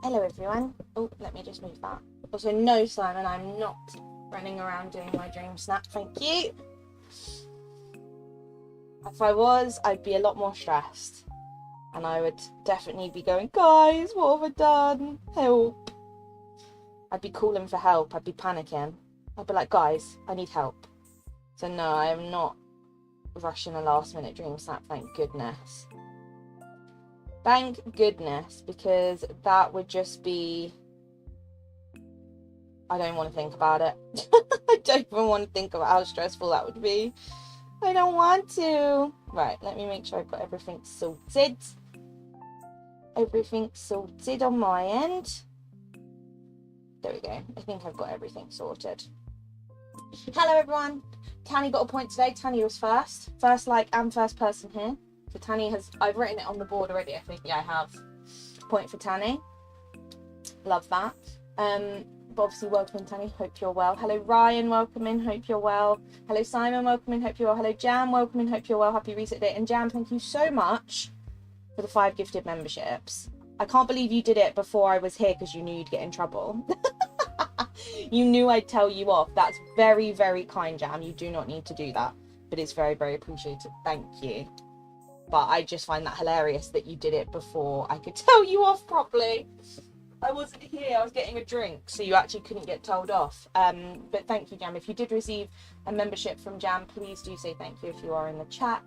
Hello everyone. Oh, let me just move that. Also, no, Simon, I'm not running around doing my dream snap. Thank you. If I was, I'd be a lot more stressed. And I would definitely be going, guys, what have I done? Help. I'd be calling for help. I'd be panicking. I'd be like, guys, I need help. So no, I am not rushing a last minute dream snap, thank goodness. Thank goodness, because that would just be... I don't want to think about it. I don't even want to think about how stressful that would be. I don't want to. Right, let me make sure I've got everything sorted. Everything sorted on my end. There we go. I think I've got everything sorted. Hello everyone. Tanny got a point today. Tanny was first. First like and first person here. So Tanny has, I've written it on the board already, I think. Yeah, I have. Point for Tanny. Love that. But obviously welcome in, Tanny. Hope you're well. Hello Ryan, welcome in. Hope you're well. Hello Simon, welcome in. Hope you're well. Hello Jam, welcome in. Hope you're well. Happy reset day. And Jam, thank you so much for the 5 gifted memberships. I can't believe you did it before I was here because you knew you'd get in trouble. You knew I'd tell you off. That's very, very kind, Jam. You do not need to do that. But it's very, very appreciated. Thank you. But I just find that hilarious that you did it before I could tell you off properly. I wasn't here. I was getting a drink, so you actually couldn't get told off. But thank you, Jam. If you did receive a membership from Jam, please do say thank you if you are in the chat.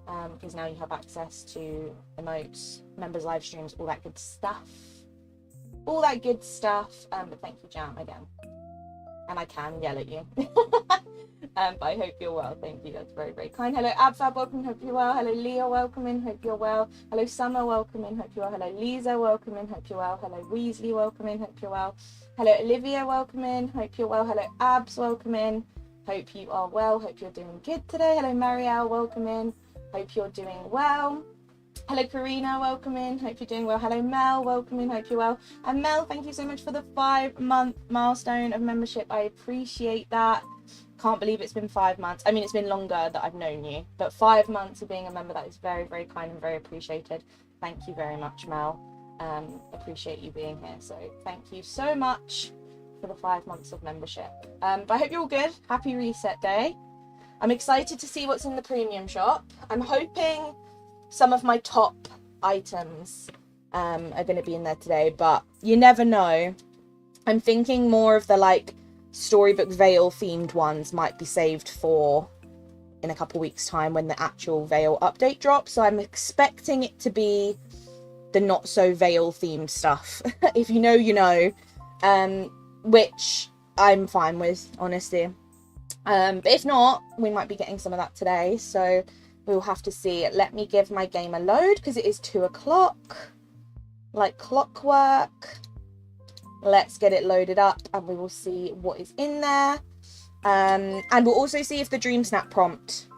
Because now you have access to emotes, members live streams, all that good stuff. All that good stuff. But thank you, Jam, again. And I can yell at you. But I hope you're well. Thank you. That's very, very kind. Hello, Abfab. Welcome. Hope you're well. Hello, Leah. Welcome in. Hope you're well. Hello, Summer. Welcome in. Hope you're well. Hello, Lisa. Welcome in. Hope you're well. Hello, Weasley. Welcome in. Hope you're well. Hello, Olivia. Welcome in. Hope you're well. Hello, Abs. Welcome in. Hope you are well. Hope you're doing good today. Hello, Marielle. Welcome in. Hope you're doing well. Hello, Karina. Welcome in. Hope you're doing well. Hello, Mel. Welcome in. Hope you're well. And Mel, thank you so much for the 5-month milestone of membership. I appreciate that. Can't believe it's been 5 months. I mean, it's been longer that I've known you, but 5 months of being a member, that is very, very kind and very appreciated. Thank you very much, Mel. Appreciate you being here. So thank you so much for the 5 months of membership. But I hope you're all good. Happy reset day. I'm excited to see what's in the premium shop. I'm hoping some of my top items are going to be in there today, but you never know. I'm thinking more of the like Storybook Vale themed ones might be saved for in a couple weeks time when the actual Vale update drops. So I'm expecting it to be the not so Vale themed stuff. If you know, you know, which I'm fine with, honestly. But if not, we might be getting some of that today. So we'll have to see. Let me give my game a load because it is 2 o'clock, like clockwork. Let's get it loaded up and we will see what is in there. And we'll also see if the DreamSnap prompt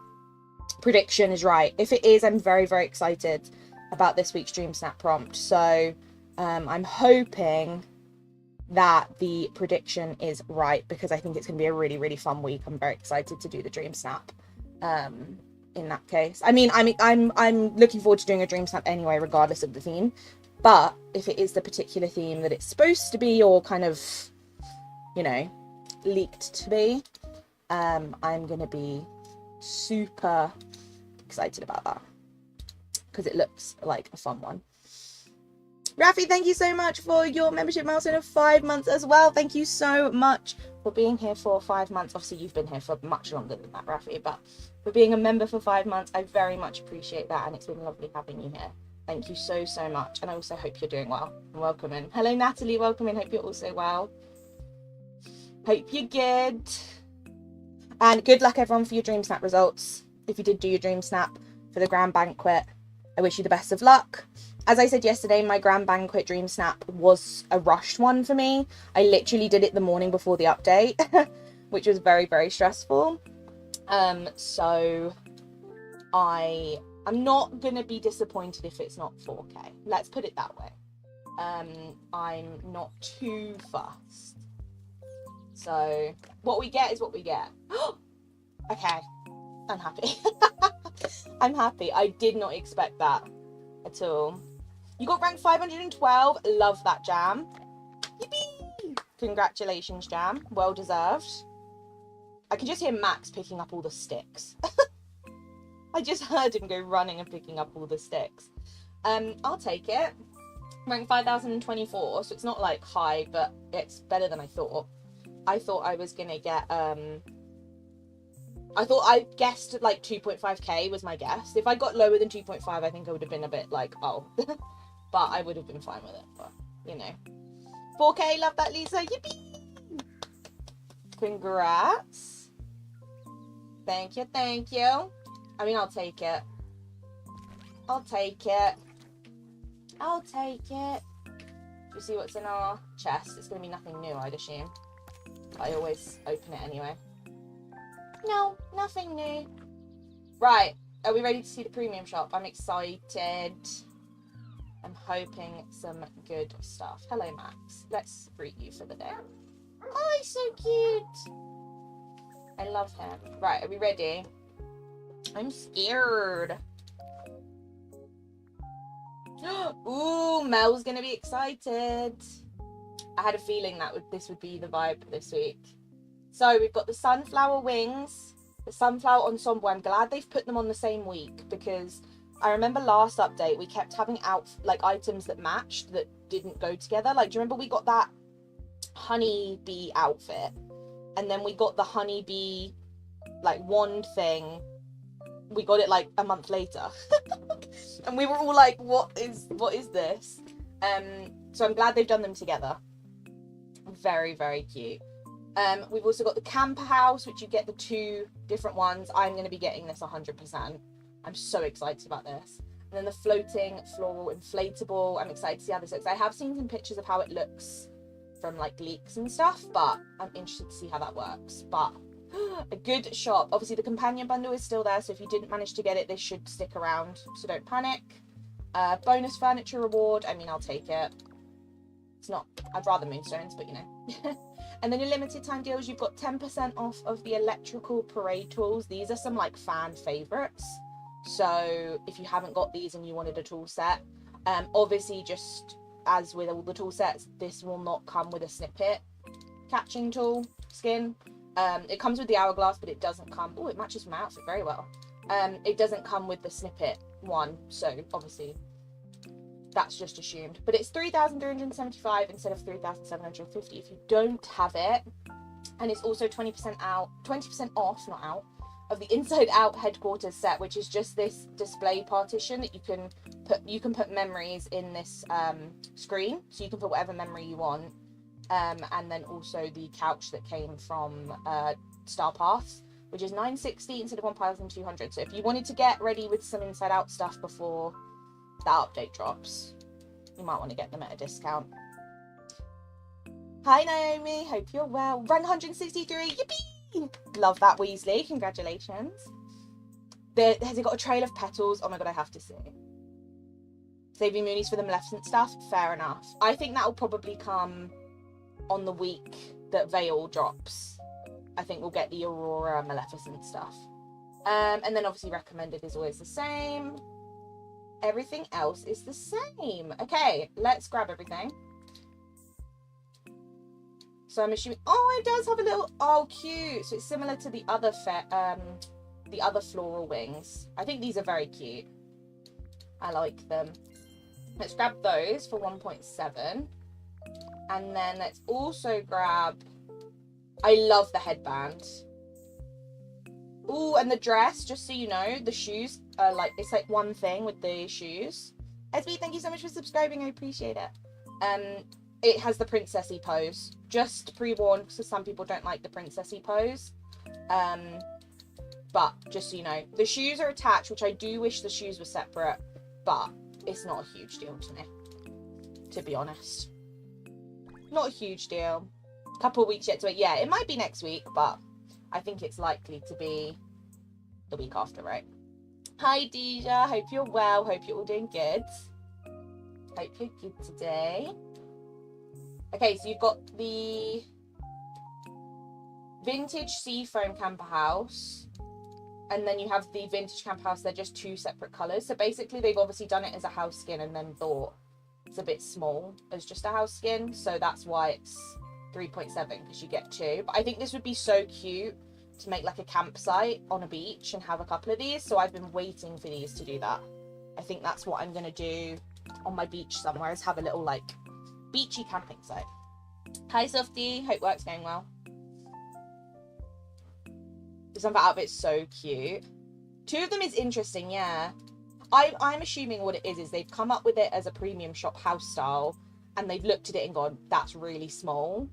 prediction is right. If it is, I'm very, very excited about this week's DreamSnap prompt. So I'm hoping that the prediction is right because I think it's going to be a really, really fun week. I'm very excited to do the DreamSnap in that case. I mean, I'm looking forward to doing a DreamSnap anyway, regardless of the theme. But if it is the particular theme that it's supposed to be or kind of, you know, leaked to be, I'm going to be super excited about that because it looks like a fun one. Rafi, thank you so much for your membership milestone of 5 months as well. Thank you so much for being here for 5 months. Obviously, you've been here for much longer than that, Rafi, but for being a member for 5 months, I very much appreciate that, and it's been lovely having you here. Thank you so, so much. And I also hope you're doing well. And welcome in. Hello, Natalie. Welcome in. Hope you're also well. Hope you're good. And good luck, everyone, for your DreamSnap results. If you did do your DreamSnap for the Grand Banquet, I wish you the best of luck. As I said yesterday, my Grand Banquet DreamSnap was a rushed one for me. I literally did it the morning before the update, which was very, very stressful. So I'm not going to be disappointed if it's not 4K. Let's put it that way. I'm not too fussed. So what we get is what we get. Okay. I'm happy. I'm happy. I did not expect that at all. You got ranked 512. Love that, Jam. Yippee! Congratulations, Jam. Well deserved. I can just hear Max picking up all the sticks. I just heard him go running and picking up all the sticks. I'll take it. Rank 5024, so it's not like high, but it's better than I thought. I thought I was gonna get I guessed like 2.5k was my guess. If I got lower than 2.5, I think I would have been a bit like, oh. But I would have been fine with it, but you know. 4k, love that, Lisa. Yippee! Congrats. Thank you, thank you. I mean, I'll take it. I'll take it. I'll take it. You see what's in our chest? It's going to be nothing new, I'd assume. But I always open it anyway. No, nothing new. Right. Are we ready to see the premium shop? I'm excited. I'm hoping some good stuff. Hello, Max. Let's greet you for the day. Oh, he's so cute. I love him. Right, are we ready? I'm scared. Ooh, Mel's gonna be excited. I had a feeling that this would be the vibe this week. So we've got the sunflower wings, the sunflower ensemble. I'm glad they've put them on the same week, because I remember last update we kept having items that matched that didn't go together. Like, do you remember we got that honeybee outfit, and then we got the honeybee like wand thing, we got it like a month later. And we were all like, what is this? So I'm glad they've done them together. Very, very cute. We've also got the camper house, which you get the 2 different ones. I'm going to be getting this 100%. I'm so excited about this. And then the floating floral inflatable. I'm excited to see how this looks. I have seen some pictures of how it looks from like leaks and stuff, but I'm interested to see how that works. But a good shop. Obviously the companion bundle is still there, so if you didn't manage to get it, this should stick around, so don't panic. Bonus furniture reward. I mean, I'll take it. It's not, I'd rather moonstones, but you know. And then your limited time deals, you've got 10% off of the electrical parade tools. These are some like fan favorites, so if you haven't got these and you wanted a tool set, obviously just as with all the tool sets, this will not come with a snippet catching tool skin. It comes with the hourglass, but it doesn't come, oh, it matches my outfit very well. It doesn't come with the snippet one, so obviously that's just assumed. But it's 3,375 instead of 3,750 if you don't have it. And it's also 20% off, not out, of the Inside Out headquarters set, which is just this display partition that you can put memories in this screen, so you can put whatever memory you want. And then also the couch that came from Star Paths, which is 960 instead of 1,200. So if you wanted to get ready with some Inside Out stuff before that update drops, you might want to get them at a discount. Hi Naomi, hope you're well. Rank 163, yippee! Love that, Weasley, congratulations. Has it got a trail of petals? Oh my god, I have to see. Saving Moonies for the Maleficent stuff, fair enough. I think that will probably come on the week that Veil drops. I think we'll get the Aurora Maleficent stuff. And then obviously recommended is always the same. Everything else is the same. Okay, let's grab everything. So I'm assuming, oh, it does have a little, oh, cute. So it's similar to the other floral wings. I think these are very cute. I like them. Let's grab those for 1.7. And then let's also grab, I love the headband. Ooh, and the dress, just so you know, the shoes are like, it's like one thing with the shoes. SB, thank you so much for subscribing, I appreciate it. It has the princessy pose. Just pre-warned, so some people don't like the princessy pose. But just so you know, the shoes are attached, which I do wish the shoes were separate, but it's not a huge deal to me, to be honest. Not a huge deal. A couple of weeks yet to wait. Yeah, it might be next week, but I think it's likely to be the week after, right? Hi, Deja. Hope you're well. Hope you're all doing good. Hope you're good today. Okay, so you've got the vintage seafoam camper house, and then you have the vintage camper house. They're just 2 separate colours. So basically, they've obviously done it as a house skin and then thought, it's a bit small as just a house skin, so that's why it's 3.7, because you get 2. But I think this would be so cute to make like a campsite on a beach and have a couple of these, so I've been waiting for these to do that. I think that's what I'm gonna do on my beach somewhere, is have a little like beachy camping site. Hi Softy, hope work's going well. The Sunflower outfit's so cute. 2 of them is interesting, yeah. I'm assuming what it is they've come up with it as a premium shop house style, and they've looked at it and gone, that's really small.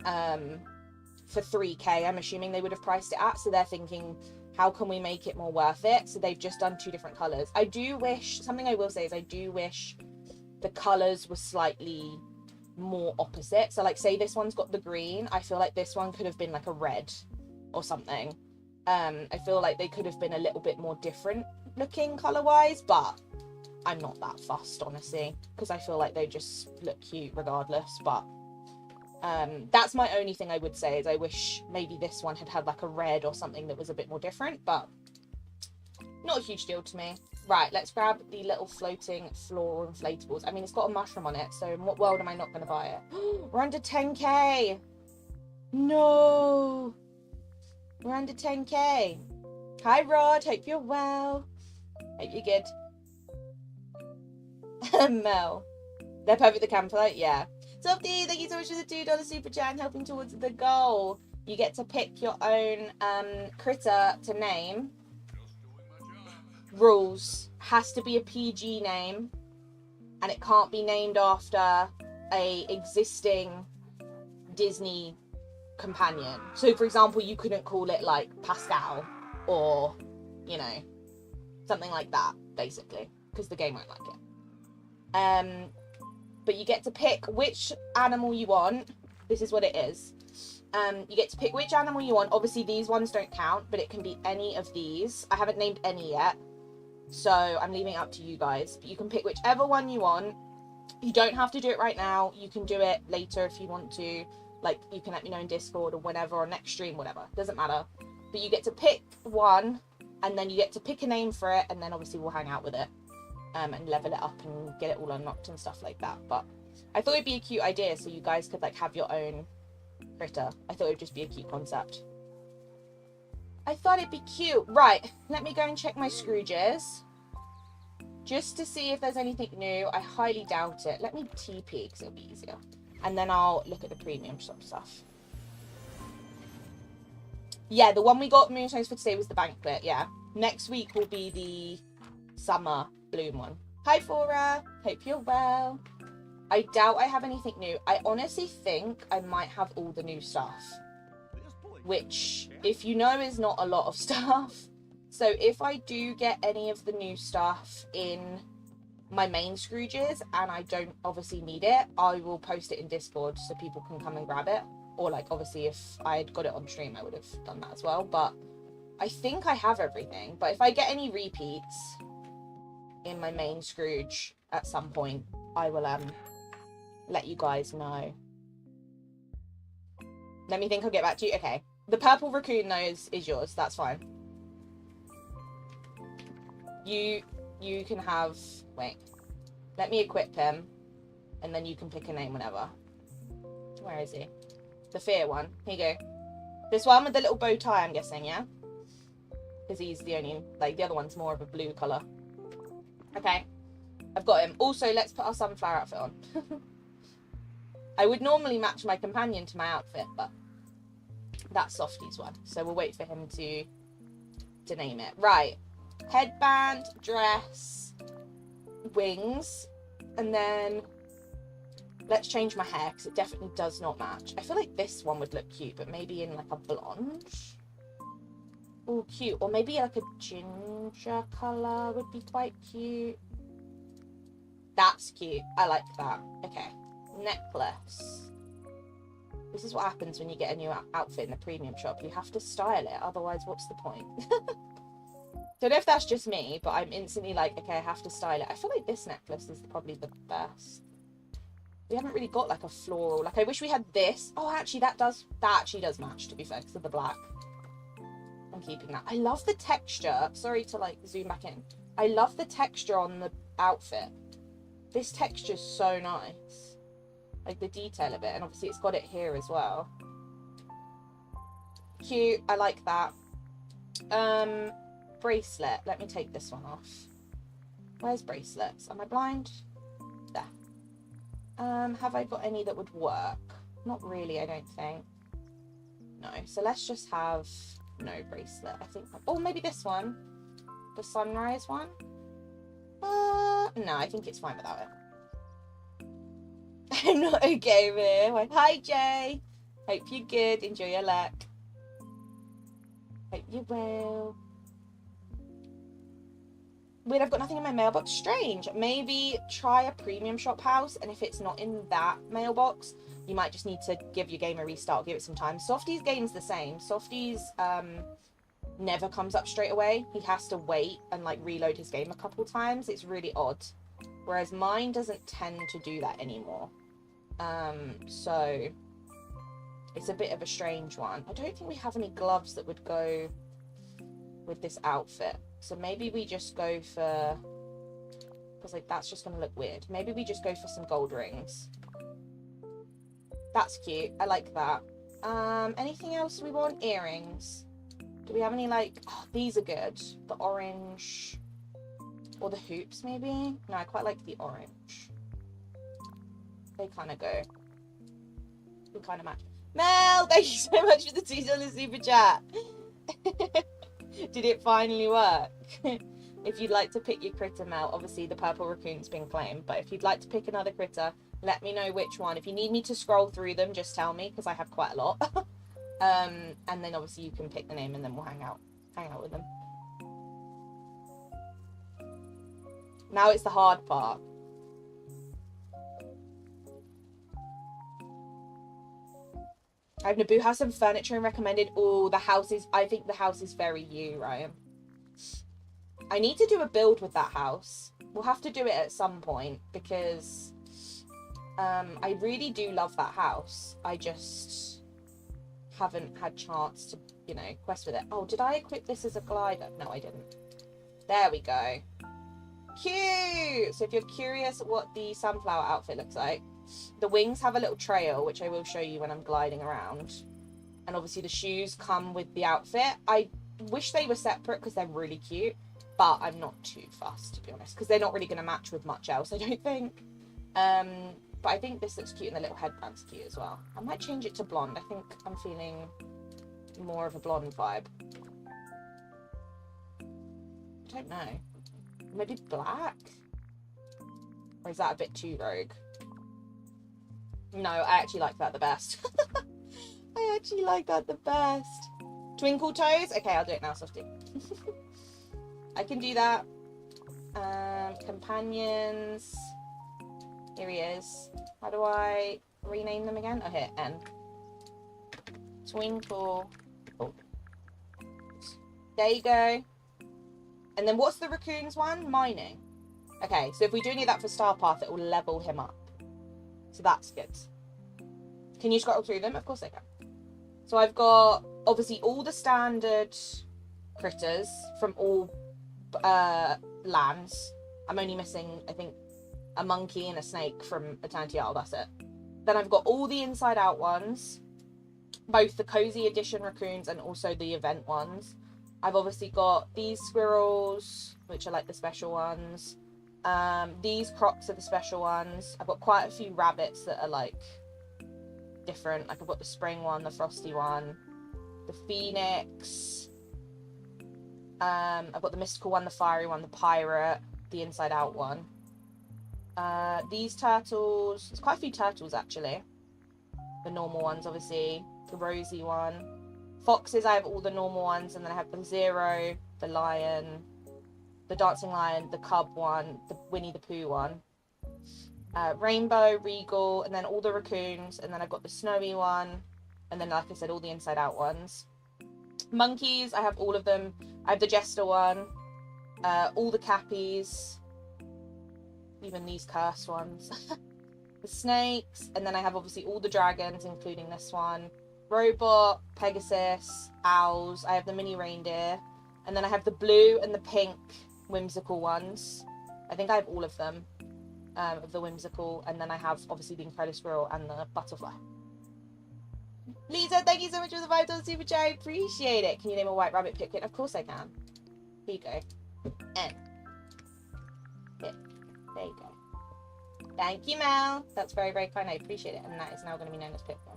For 3k, I'm assuming they would have priced it at, so they're thinking, how can we make it more worth it? So they've just done 2 different colours. I do wish, something I will say is I do wish the colours were slightly more opposite. So like, say this one's got the green, I feel like this one could have been like a red or something. I feel like they could have been a little bit more different looking colour wise, but I'm not that fussed, honestly, because I feel like they just look cute regardless. But that's my only thing I would say, is I wish maybe this one had like a red or something that was a bit more different, but not a huge deal to me. Right, let's grab the little floating floral inflatables. I mean, it's got a mushroom on it, so in what world am I not going to buy it? We're under 10k. No, we're under 10k. Hi Rod, hope you're well. Hope you're good. Mel, they're perfect the campsite, yeah. Softy, thank you so much for the $2 super chat and helping towards the goal. You get to pick your own critter to name. Rules: has to be a PG name, and it can't be named after a existing Disney companion. So for example, you couldn't call it like Pascal or, you know, something like that, basically, because the game won't like it. But you get to pick which animal you want. This is what it is. You get to pick which animal you want. Obviously these ones don't count, but it can be any of these. I haven't named any yet, so I'm leaving it up to you guys. But you can pick whichever one you want. You don't have to do it right now. You can do it later if you want to. Like, you can let me know in Discord or whenever, or next stream, whatever. Doesn't matter. But you get to pick one, and then you get to pick a name for it, and then obviously we'll hang out with it. And level it up and get it all unlocked and stuff like that. But I thought it'd be a cute idea, so you guys could like have your own critter. I thought it'd just be a cute concept. I thought it'd be cute. Right, let me go and check my Scrooges just to see if there's anything new. I highly doubt it. Let me TP because it'll be easier, and then I'll look at the premium shop stuff. Yeah, the one we got Moonstones for today was the banquet. Yeah, next week will be the summer bloom one. Hi Fora, hope you're well. I doubt I have anything new. I honestly think I might have all the new stuff, which, if you know, is not a lot of stuff. So if I do get any of the new stuff in my main Scrooges and I don't obviously need it, I will post it in Discord so people can come and grab it. Or like, obviously if I had got it on stream I would have done that as well. But I think I have everything. But if I get any repeats in my main Scrooge at some point, I will let you guys know. Let me think, I'll get back to you. Okay, the purple raccoon nose is yours, that's fine. You can have, wait, let me equip him and then you can pick a name whenever. Where is he? The fear one. Here you go. This one with the little bow tie, I'm guessing, yeah? Because he's the only, like, the other one's more of a blue colour. Okay, I've got him. Also, let's put our sunflower outfit on. I would normally match my companion to my outfit, but that's Softy's one. So we'll wait for him to name it. Right, headband, dress, wings, and then let's change my hair because it definitely does not match. I feel like this one would look cute, but maybe in like a blonde. Oh, cute. Or maybe like a ginger colour would be quite cute. That's cute. I like that. Okay. Necklace. This is what happens when you get a new outfit in the premium shop. You have to style it. Otherwise, what's the point? Don't know if that's just me, but I'm instantly like, okay, I have to style it. I feel like this necklace is probably the best. We haven't really got like a floral. Like, I wish we had this. Oh, actually, that actually does match, to be fair, because of the black. I'm keeping that. I love the texture. Sorry to like zoom back in. I love the texture on the outfit. This texture's so nice. Like the detail of it, and obviously it's got it here as well. Cute, I like that. Bracelet, let me take this one off. Where's bracelets? Am I blind? There. Have I got any that would work? Not really, I don't think. No, so let's just have no bracelet. I think, oh, maybe this one. The sunrise one? No, I think it's fine without it. I'm not okay with it. Hi, Jay. Hope you're good. Enjoy your luck. Hope you will. Weird, I've got nothing in my mailbox. Strange. Maybe try a premium shop house, and if it's not in that mailbox, you might just need to give your game a restart, give it some time. Softy's game's the same. Softy's never comes up straight away. He has to wait and like reload his game a couple times. It's really odd. Whereas mine doesn't tend to do that anymore. So it's a bit of a strange one. I don't think we have any gloves that would go with this outfit. So maybe we just go for, because like that's just gonna look weird. Maybe we just go for some gold rings. That's cute. I like that. Anything else we want? Earrings. Do we have any like, oh, these are good. The orange or the hoops maybe? No, I quite like the orange. They kind of go. We kind of match. Mel, thank you so much for the $2 super chat. Did it finally work? If you'd like to pick your critter, Mel, obviously the purple raccoon's been claimed, but if you'd like to pick another critter, let me know which one. If you need me to scroll through them, just tell me, because I have quite a lot. And then obviously you can pick the name and then we'll hang out with them. Now it's the hard part. I have Naboo has some furniture and recommended. Oh, the house is, I think the house is very you, Ryan. I need to do a build with that house. We'll have to do it at some point because I really do love that house. I just haven't had chance to, you know, quest with it. Oh, did I equip this as a glider? No, I didn't. There we go. Cute! So if you're curious what the sunflower outfit looks like, the wings have a little trail, which I will show you when I'm gliding around. And obviously the shoes come with the outfit. I wish they were separate because they're really cute, but I'm not too fussed, to be honest, because they're not really going to match with much else, I don't think. But I think this looks cute, and the little headband's cute as well. I might change it to blonde. I think I'm feeling more of a blonde vibe. I don't know. Maybe black? Or is that a bit too rogue? No, I actually like that the best. I actually like that the best. Twinkle toes? Okay, I'll do it now, Softy. I can do that. Companions. Here he is. How do I rename them again? Oh, here, N. Twinkle. Oh. There you go. And then what's the raccoon's one? Mining. Okay, so if we do any of that for Star Path, it will level him up. So that's good. Can you scroll through them? Of course I can. So I've got, obviously, all the standard critters from all lands. I'm only missing, I think, a monkey and a snake from Eternity Isle. That's it. Then I've got all the inside out ones. Both the Cozy Edition raccoons and also the event ones. I've obviously got these squirrels, which are like the special ones. These crocs are the special ones. I've got quite a few rabbits that are like different. Like I've got the spring one, the frosty one, the phoenix. I've got the mystical one, the fiery one, the pirate, the inside out one. These turtles, there's quite a few turtles actually. The normal ones, obviously, the rosy one. Foxes, I have all the normal ones, and then I have the zero, the lion, the dancing lion, the cub one, the Winnie the Pooh one, rainbow, regal, and then all the raccoons, and then I've got the snowy one, and then, like I said, all the inside out ones. Monkeys, I have all of them. I have the jester one, all the cappies, even these cursed ones, the snakes, and then I have obviously all the dragons, including this one, robot, Pegasus, owls. I have the mini reindeer, and then I have the blue and the pink whimsical ones. I think I have all of them. of the whimsical, and then I have obviously the incredible squirrel and the butterfly. Lisa, thank you so much for the $5 super chat. I appreciate it. Can you name a white rabbit pipkin? Of course I can. Here you go. And there you go. Thank you, Mel. That's very, very kind. I appreciate it. And that is now going to be known as pipkin.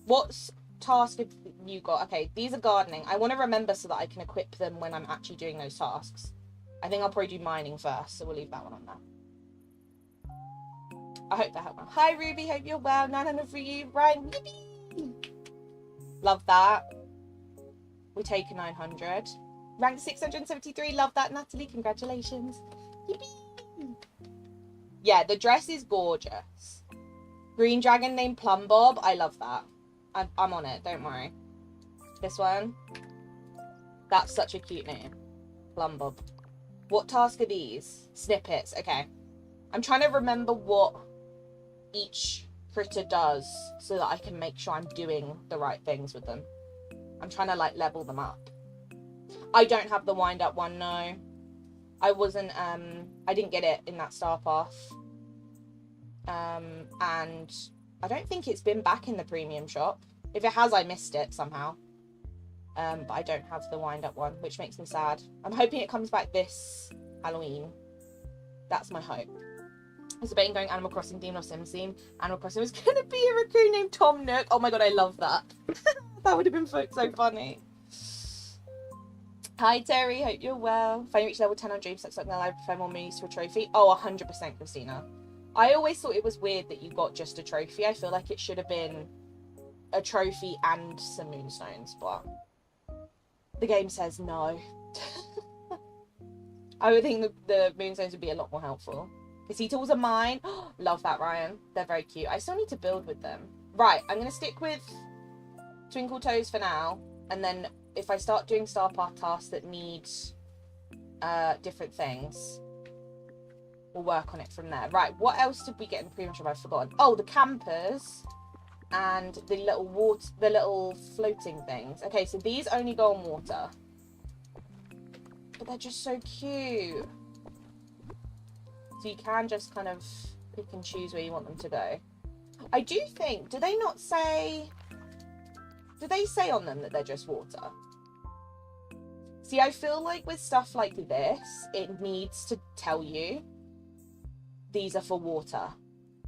What task have you got? Okay, these are gardening. I want to remember so that I can equip them when I'm actually doing those tasks. I think I'll probably do mining first, so we'll leave that one on there. I hope that helped. Hi, Ruby. Hope you're well. 900 for you. Ryan. Yippee! Love that. We take a 900. Rank 673. Love that, Natalie. Congratulations. Yippee! Yeah, the dress is gorgeous. Green dragon named Plum Bob. I love that. I'm on it. Don't worry. This one. That's such a cute name. Plum Bob. What task are these? Snippets. Okay. I'm trying to remember what each critter does so that I can make sure I'm doing the right things with them. I'm trying to like level them up. I don't have the wind up one, no. I wasn't I didn't get it in that star path. And I don't think it's been back in the premium shop. If it has, I missed it somehow. But I don't have the wind up one, which makes me sad. I'm hoping it comes back this Halloween. That's my hope. I was debating going Animal Crossing theme or Sims theme. Animal Crossing was going to be a raccoon named Tom Nook. Oh my god, I love that. That would have been so funny. Hi Terry, hope you're well. If I reach level 10 on DreamSnaps, something I prefer more minis to a trophy. Oh, 100% Christina. I always thought it was weird that you got just a trophy. I feel like it should have been a trophy and some moonstones, but the game says no. I would think the moonstones would be a lot more helpful. Sea tools are mine. Love that, Ryan. They're very cute. I still need to build with them. Right, I'm going to stick with Twinkle Toes for now. And then if I start doing Star Path tasks that need different things, we'll work on it from there. Right, what else did we get in the premium shop? I've forgotten. Oh, the campers and the little floating things. Okay, so these only go on water. But they're just so cute. So you can just kind of pick and choose where you want them to go. I do think, do they say on them that they're just water? See, I feel like with stuff like this, it needs to tell you these are for water.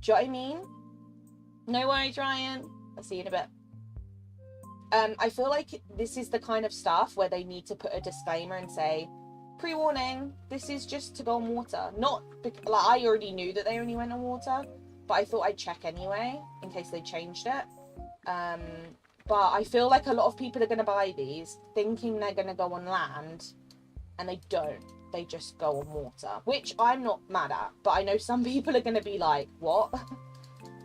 Do you know what I mean? No worries, Ryan. I'll see you in a bit. I feel like this is the kind of stuff where they need to put a disclaimer and say, pre-warning, this is just to go on water. Not, like, I already knew that they only went on water, but I thought I'd check anyway, in case they changed it. But I feel like a lot of people are going to buy these, thinking they're going to go on land, and they don't. They just go on water, which I'm not mad at, but I know some people are going to be like, what?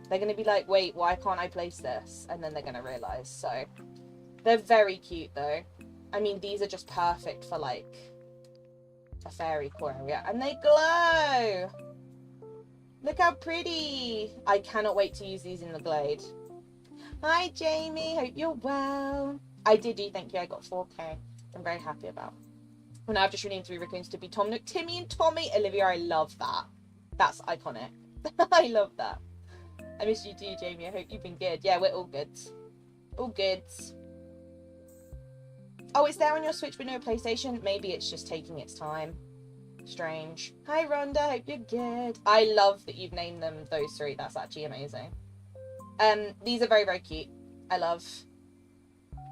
They're going to be like, wait, why can't I place this? And then they're going to realise, so. They're very cute, though. I mean, these are just perfect for, like, a fairy core area, and they glow. Look how pretty. I cannot wait to use these in the Glade. Hi Jamie, hope you're well. I did do, thank you. I got 4k. I'm very happy about. Well, now I've just renamed 3 raccoons to be Tom Nook, Timmy and Tommy. Olivia, I love that. That's iconic. I love that. I miss you too, Jamie. I hope you've been good. Yeah, we're all good. All good. Oh, it's there on your Switch but no PlayStation? Maybe it's just taking its time. Strange. Hi, Rhonda. Hope you're good. I love that you've named them those 3. That's actually amazing. These are very, very cute. I love.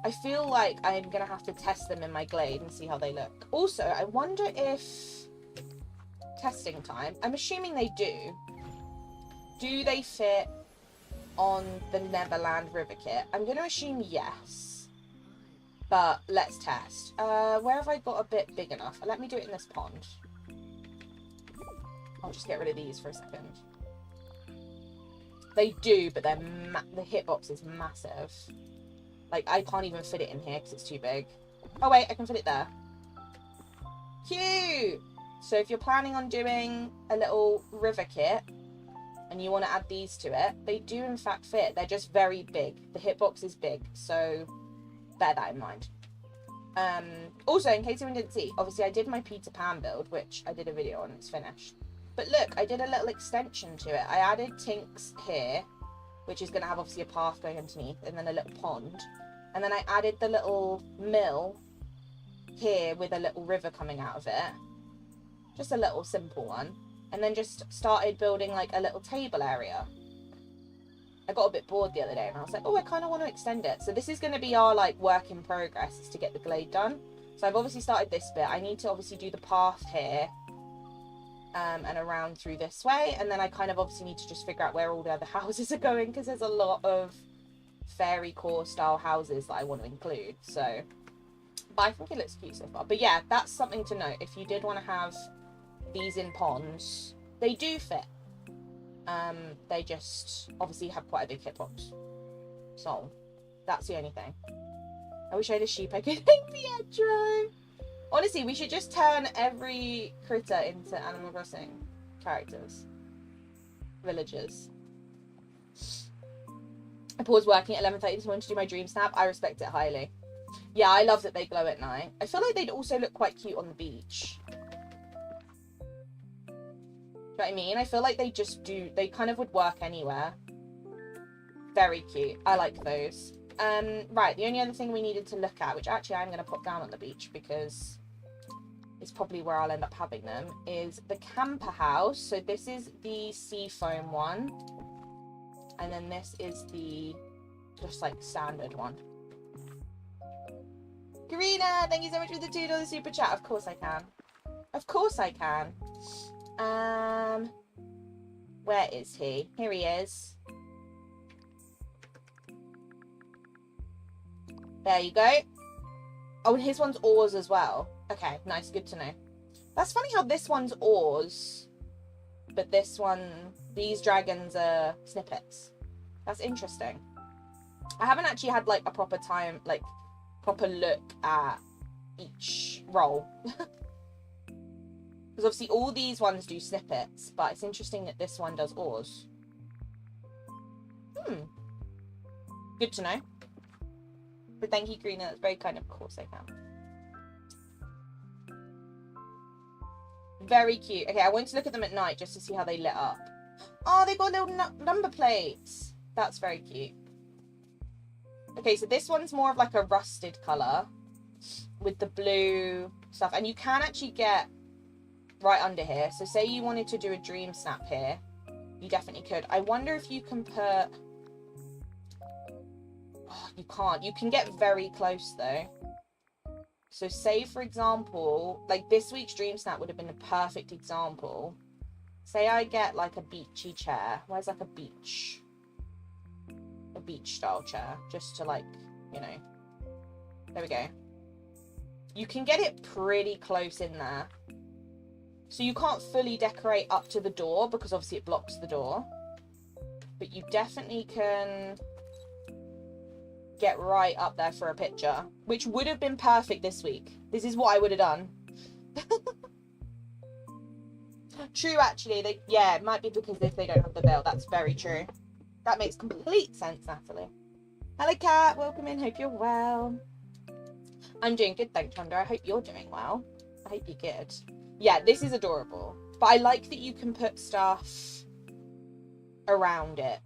I feel like I'm going to have to test them in my Glade and see how they look. Also, I wonder if... testing time. I'm assuming they do. Do they fit on the Neverland River Kit? I'm going to assume yes. But let's test. Where have I got a bit big enough? Let me do it in this pond. I'll just get rid of these for a second. They do, but they're the hitbox is massive. Like, I can't even fit it in here because it's too big. Oh, wait, I can fit it there. Cute! So if you're planning on doing a little river kit and you want to add these to it, they do in fact fit. They're just very big. The hitbox is big, so... bear that in mind. Also, in case anyone didn't see, obviously I did my Peter Pan build, which I did a video on, it's finished. But look, I did a little extension to it. I added tinks here, which is going to have obviously a path going underneath, and then a little pond. And then I added the little mill here with a little river coming out of it. Just a little simple one. And then just started building like a little table area. I got a bit bored the other day and I was like, oh, I kind of want to extend it. So this is going to be our like work in progress, is to get the glade done. So I've obviously started this bit. I need to obviously do the path here and around through this way. And then I kind of obviously need to just figure out where all the other houses are going, because there's a lot of fairy core style houses that I want to include. So, but I think it looks cute so far. But yeah, that's something to note. If you did want to have these in ponds, they do fit. They just obviously have quite a big hitbox. So that's the only thing. I wish I had a sheep I could name Pietro. Honestly, we should just turn every critter into Animal Crossing characters. Villagers. I paused working at 11:30 this morning to do my dream snap. I respect it highly. Yeah, I love that they glow at night. I feel like they'd also look quite cute on the beach. Do you know what I mean? I feel like they just do, they kind of would work anywhere. Very cute. I like those. Right, the only other thing we needed to look at, which actually I'm going to pop down on the beach because it's probably where I'll end up having them, is the camper house. So this is the sea foam one. And then this is the just like standard one. Karina, thank you so much for the $2 super chat. Of course I can. Of course I can. Where is he? Here he is. There you go. Oh, and his one's oars as well. Okay, nice, good to know. That's funny how this one's oars, but this one, these dragons are snippets. That's interesting. I haven't actually had like a proper time, like proper look at each role. Because obviously all these ones do snippets, but it's interesting that this one does oars. Good to know. But thank you, Karina. That's very kind. Of course I can. Very cute. Okay, I wanted to look at them at night just to see how they lit up. Oh, they got little number plates. That's very cute. Okay, so this one's more of like a rusted colour with the blue stuff. And you can actually get right under here. So say you wanted to do a dream snap here, you definitely could. I wonder if you can put... Oh, you can't. You can get very close though. So say for example, like this week's dream snap would have been a perfect example. Say I get like a beachy chair. Where's like a beach style chair, just to like, you know, there we go. You can get it pretty close in there. So you can't fully decorate up to the door because obviously it blocks the door. But you definitely can get right up there for a picture, which would have been perfect this week. This is what I would have done. True, actually. Yeah, it might be because if they don't have the veil. That's very true. That makes complete sense, Natalie. Hello, Kat. Welcome in. Hope you're well. I'm doing good, thanks, Chandra. I hope you're doing well. I hope you're good. Yeah, this is adorable. But I like that you can put stuff around it.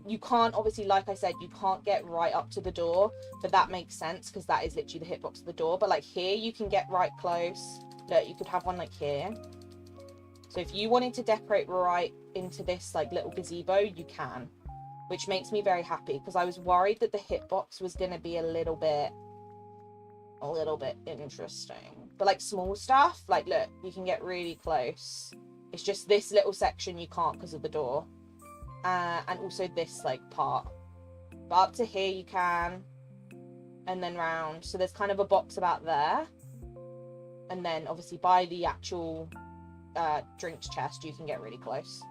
You can't, obviously, like I said, you can't get right up to the door. But that makes sense because that is literally the hitbox of the door. But like here, you can get right close. Look, you could have one like here. So if you wanted to decorate right into this like little gazebo, you can. Which makes me very happy because I was worried that the hitbox was going to be a little bit interesting. But like small stuff, like look, you can get really close. It's just this little section you can't because of the door. And also this like part. But up to here you can. And then round. So there's kind of a box about there. And then obviously by the actual drinks chest you can get really close.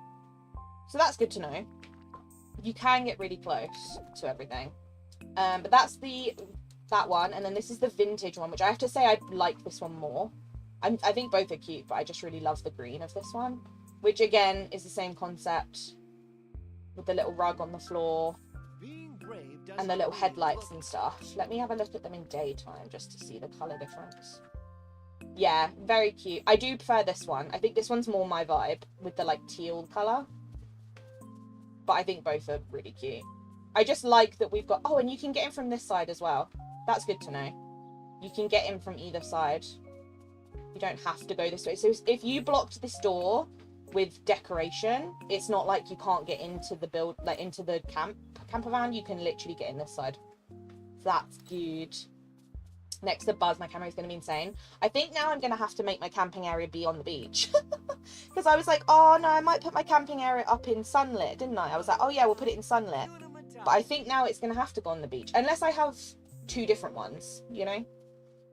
So that's good to know. You can get really close to everything. But that's that one, and then this is the vintage one, which I have to say I like this one more. I think both are cute, but I just really love the green of this one, which again is the same concept with the little rug on the floor and the little headlights and stuff. Let me have a look at them in daytime just to see the colour difference. Yeah, very cute. I do prefer this one. I think this one's more my vibe with the like teal colour. But I think both are really cute. I just like that we've got... Oh, and you can get in from this side as well. That's good to know. You can get in from either side. You don't have to go this way. So if you blocked this door with decoration, it's not like you can't get into the into the camper van. You can literally get in this side. That's good. Next to Buzz, my camera is going to be insane. I think now I'm going to have to make my camping area be on the beach. Because I was like, oh no, I might put my camping area up in sunlit, didn't I? I was like, oh yeah, we'll put it in sunlit. But I think now it's going to have to go on the beach. Unless I have two different ones, you know?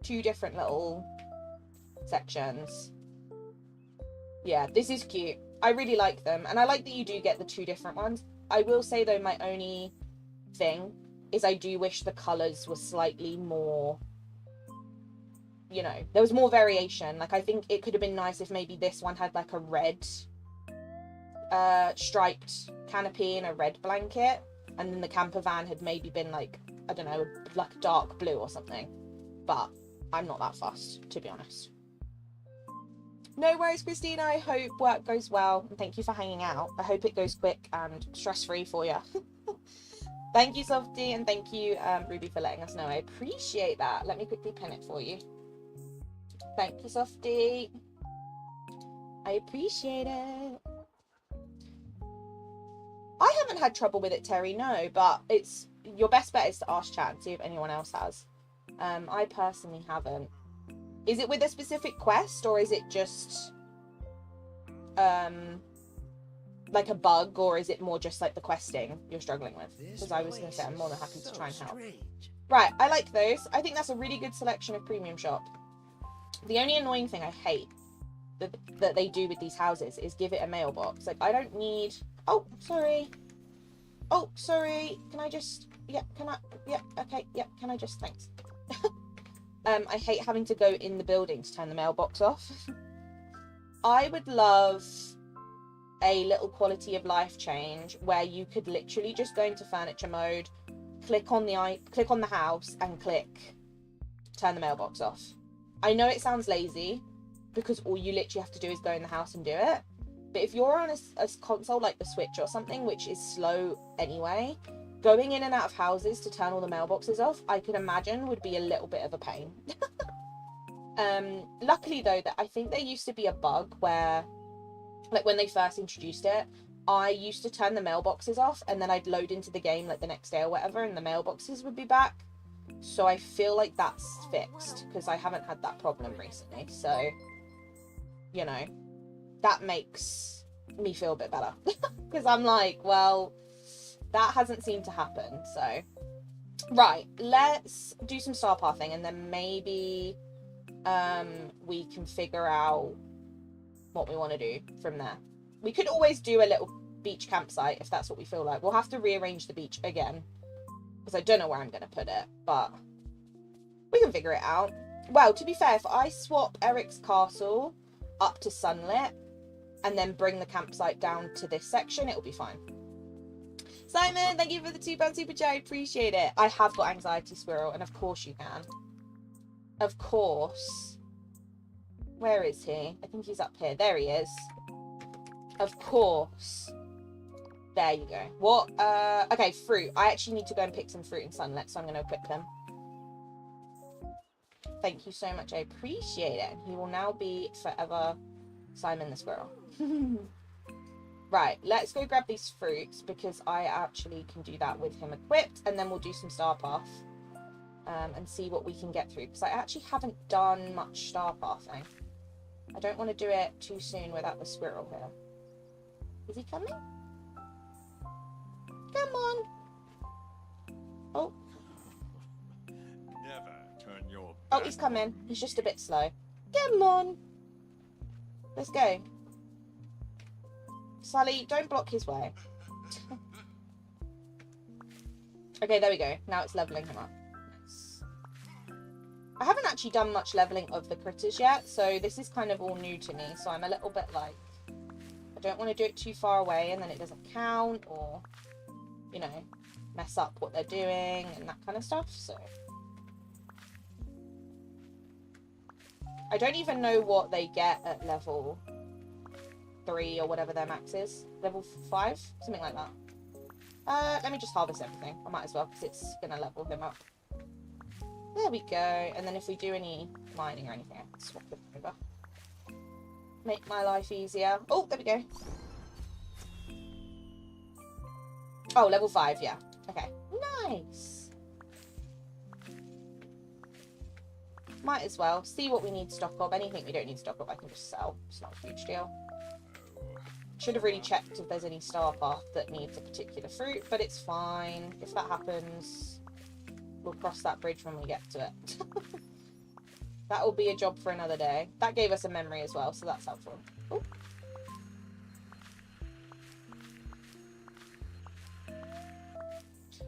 Two different little sections. Yeah, this is cute. I really like them. And I like that you do get the two different ones. I will say though, my only thing is I do wish the colours were slightly more... You know, there was more variation. Like, I think it could have been nice if maybe this one had like a red striped canopy and a red blanket, and then the camper van had maybe been like, I don't know, like dark blue or something. But I'm not that fussed, to be honest. No worries, Christina. I hope work goes well, and thank you for hanging out. I hope it goes quick and stress-free for you. Thank you, Softy, and thank you, Ruby, for letting us know. I appreciate that. Let me quickly pin it for you. Thank you, Softy. I appreciate it. I haven't had trouble with it, Terry, no, but it's your best bet is to ask chat and see if anyone else has. I personally haven't. Is it with a specific quest, or is it just like a bug, or is it more just like the questing you're struggling with? Because I was going to say I'm more than happy to try and help. Right, I like those. I think that's a really good selection of premium shop. The only annoying thing I hate that they do with these houses is give it a mailbox. Like, I don't need... Oh, sorry. Oh, sorry. Can I just... Yeah, can I... Yeah, okay. Yeah, can I just... Thanks. I hate having to go in the building to turn the mailbox off. I would love a little quality of life change where you could literally just go into furniture mode, click on the house and click turn the mailbox off. I know it sounds lazy because all you literally have to do is go in the house and do it. But if you're on a console like the Switch or something, which is slow anyway, going in and out of houses to turn all the mailboxes off, I could imagine would be a little bit of a pain. Luckily though, that I think there used to be a bug where, like when they first introduced it, I used to turn the mailboxes off and then I'd load into the game like the next day or whatever and the mailboxes would be back. So I feel like that's fixed because I haven't had that problem recently. So, you know, that makes me feel a bit better because I'm like, well, that hasn't seemed to happen. So, right, let's do some star pathing and then maybe we can figure out what we want to do from there. We could always do a little beach campsite if that's what we feel like. We'll have to rearrange the beach again because I don't know where I'm going to put it, but we can figure it out. Well, to be fair, if I swap Eric's castle up to sunlit and then bring the campsite down to this section, it'll be fine. Simon, thank you for the £2 super chat. I appreciate it. I have got anxiety, Squirrel, and of course you can. Of course. Where is he? I think he's up here. There he is. Of course. There you go. What? Okay, fruit. I actually need to go and pick some fruit and sunlit, so I'm going to equip them. Thank you so much. I appreciate it. He will now be forever Simon the Squirrel. Right, let's go grab these fruits because I actually can do that with him equipped, and then we'll do some star path and see what we can get through because I actually haven't done much star pathing. I don't want to do it too soon without the squirrel here. Is he coming? Come on. Oh. Never turn your back. Oh, he's coming. He's just a bit slow. Come on. Let's go. Sally, don't block his way. Okay, there we go. Now it's leveling him up. Nice. I haven't actually done much leveling of the critters yet, so this is kind of all new to me. So I'm a little bit like, I don't want to do it too far away and then it doesn't count or, you know, mess up what they're doing and that kind of stuff. So I don't even know what they get at level 3 or whatever their max is. Level 5? Something like that. Let me just harvest everything. I might as well, because it's going to level him up. There we go. And then if we do any mining or anything, I can swap them over. Make my life easier. Oh, there we go. Oh, level 5, yeah. Okay. Nice. Might as well. See what we need stock of. Anything we don't need stock of, I can just sell. It's not a huge deal. Should have really checked if there's any star path that needs a particular fruit, but it's fine. If that happens, we'll cross that bridge when we get to it. That will be a job for another day. That gave us a memory as well, so that's helpful. Ooh.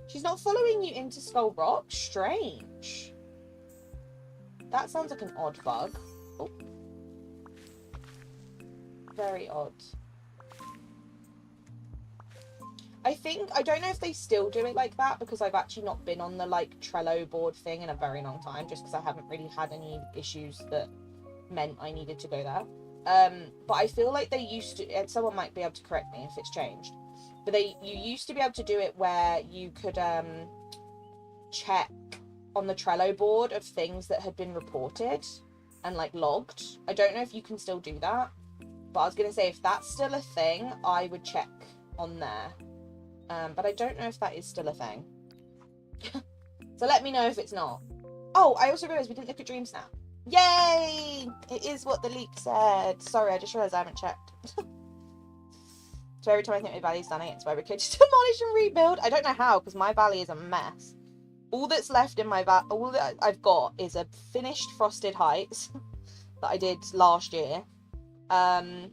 She's not following you into Skull Rock? Strange. That sounds like an odd bug. Oh. Very odd. I don't know if they still do it like that, because I've actually not been on the like Trello board thing in a very long time, just because I haven't really had any issues that meant I needed to go there. But I feel like they used to, and someone might be able to correct me if it's changed, but you used to be able to do it where you could check on the Trello board of things that had been reported and like logged. I don't know if you can still do that, but I was going to say if that's still a thing, I would check on there. But I don't know if that is still a thing. So let me know if it's not. Oh, I also realised we didn't look at DreamSnap. Yay! It is what the leak said. Sorry, I just realised I haven't checked. So every time I think my valley's done it, it's where we could just demolish and rebuild. I don't know how, because my valley is a mess. All that's left in my valley, all that I've got is a finished Frosted Heights that I did last year. That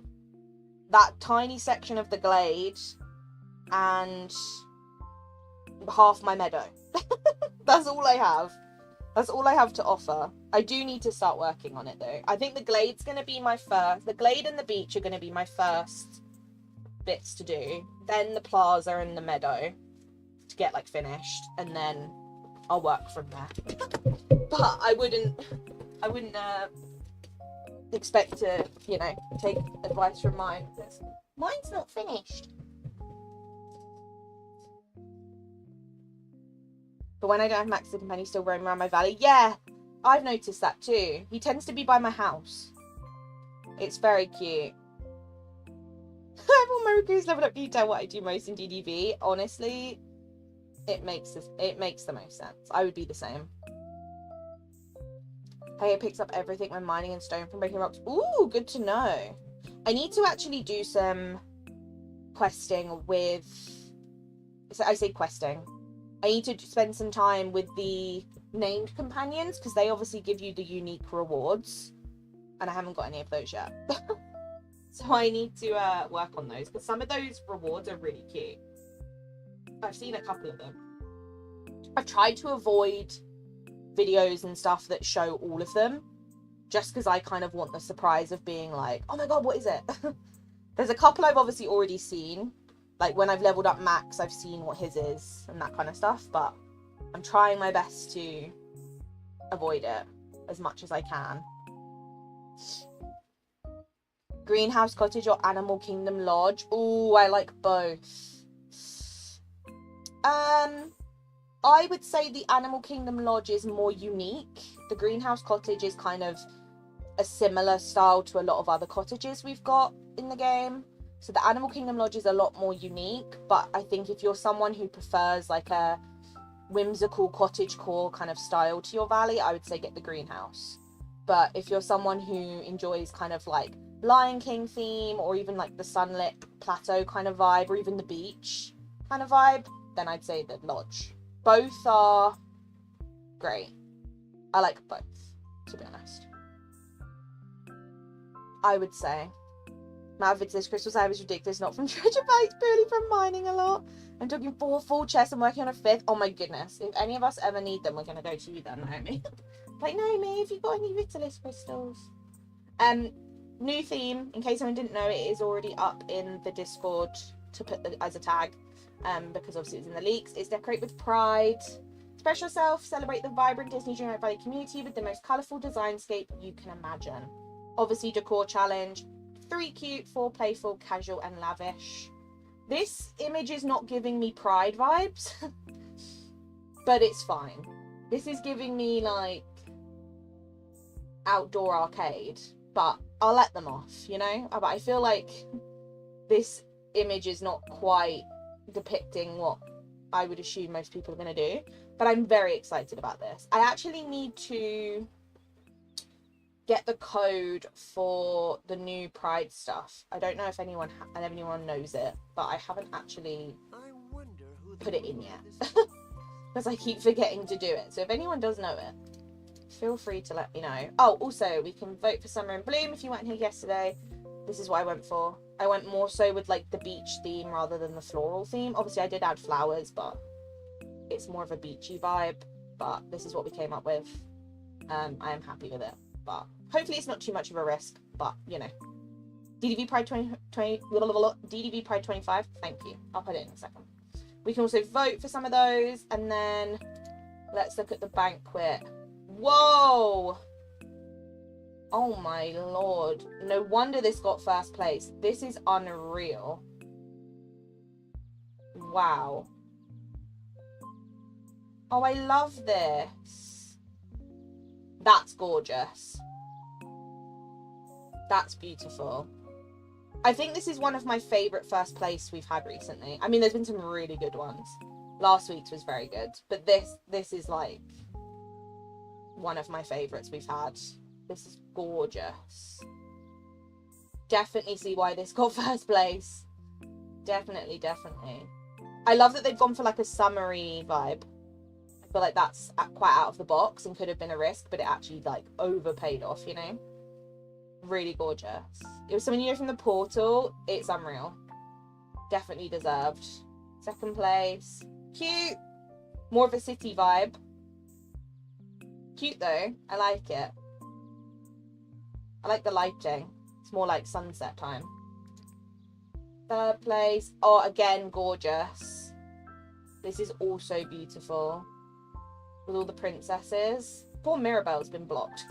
tiny section of the Glade, and half my meadow. That's all I have. That's all I have to offer. I do need to start working on it though. I think the Glade's going to be my first. The Glade and the beach are going to be my first bits to do. Then the plaza and the meadow to get like finished, and then I'll work from there. But I wouldn't expect to, you know, take advice from mine, because mine's not finished. But when I don't have Max and Penny still roaming around my valley, yeah, I've noticed that too. He tends to be by my house. It's very cute. Everyone Maruku's leveled up. Can you tell what I do most in DDV? Honestly, it makes the most sense. I would be the same. Hey, it picks up everything when mining and stone from breaking rocks. Ooh, good to know. I need to actually do some questing with... I say questing. I need to spend some time with the named companions, because they obviously give you the unique rewards. And I haven't got any of those yet. So I need to work on those, because some of those rewards are really cute. I've seen a couple of them. I've tried to avoid videos and stuff that show all of them, just because I kind of want the surprise of being like, oh my god, what is it? There's a couple I've obviously already seen. Like when I've leveled up Max, I've seen what his is and that kind of stuff, but I'm trying my best to avoid it as much as I can. Greenhouse Cottage or Animal Kingdom Lodge? Ooh, I like both. I would say the Animal Kingdom Lodge is more unique. The Greenhouse Cottage is kind of a similar style to a lot of other cottages we've got in the game. So the Animal Kingdom Lodge is a lot more unique, but I think if you're someone who prefers like a whimsical cottagecore kind of style to your valley, I would say get the greenhouse. But if you're someone who enjoys kind of like Lion King theme, or even like the sunlit plateau kind of vibe, or even the beach kind of vibe, then I'd say the lodge. Both are great. I like both, to be honest. I would say. Mavid says Crystal Side is ridiculous, not from Treasure Valley, it's purely from mining a lot. I'm talking 4 full chests and working on a 5th. Oh my goodness. If any of us ever need them, we're going to go to you then, Naomi. Like, Naomi, have you got any Vitalis crystals? New theme, in case someone didn't know, it is already up in the Discord to put as a tag, because obviously it's in the leaks. It's Decorate with Pride. It's Express yourself, celebrate the vibrant Disney Dreamlight Valley community with the most colourful designscape you can imagine. Obviously, decor challenge. 3 cute, 4 playful, casual and lavish. This image is not giving me Pride vibes, but it's fine. This is giving me like outdoor arcade, but I'll let them off, you know? But I feel like this image is not quite depicting what I would assume most people are going to do, but I'm very excited about this. I actually need to get the code for the new Pride stuff. I don't know if anyone knows it, but I haven't actually put it in yet because I keep forgetting to do it. So if anyone does know it, feel free to let me know. Oh, also, we can vote for Summer in Bloom if you weren't here yesterday. This is what I went for. I went more so with like the beach theme rather than the floral theme. Obviously, I did add flowers, but it's more of a beachy vibe. But this is what we came up with. I am happy with it. But hopefully it's not too much of a risk. But, you know. DDV Pride 20, DDV Pride 25. Thank you. I'll put it in a second. We can also vote for some of those. And then let's look at the banquet. Whoa! Oh my lord. No wonder this got first place. This is unreal. Wow. Oh, I love this. That's gorgeous. That's beautiful. I think this is one of my favourite first place we've had recently. I mean, there's been some really good ones. Last week's was very good. But this is like one of my favourites we've had. This is gorgeous. Definitely see why this got first place. Definitely. I love that they've gone for like a summery vibe. I feel like that's quite out of the box and could have been a risk, but it actually like overpaid off, you know? Really gorgeous. It was something new from the portal. It's unreal. Definitely deserved. Second place. Cute. More of a city vibe. Cute though. I like it. I like the lighting. It's more like sunset time. Third place. Oh, again, gorgeous. This is also beautiful. With all the princesses. Poor Mirabelle's been blocked.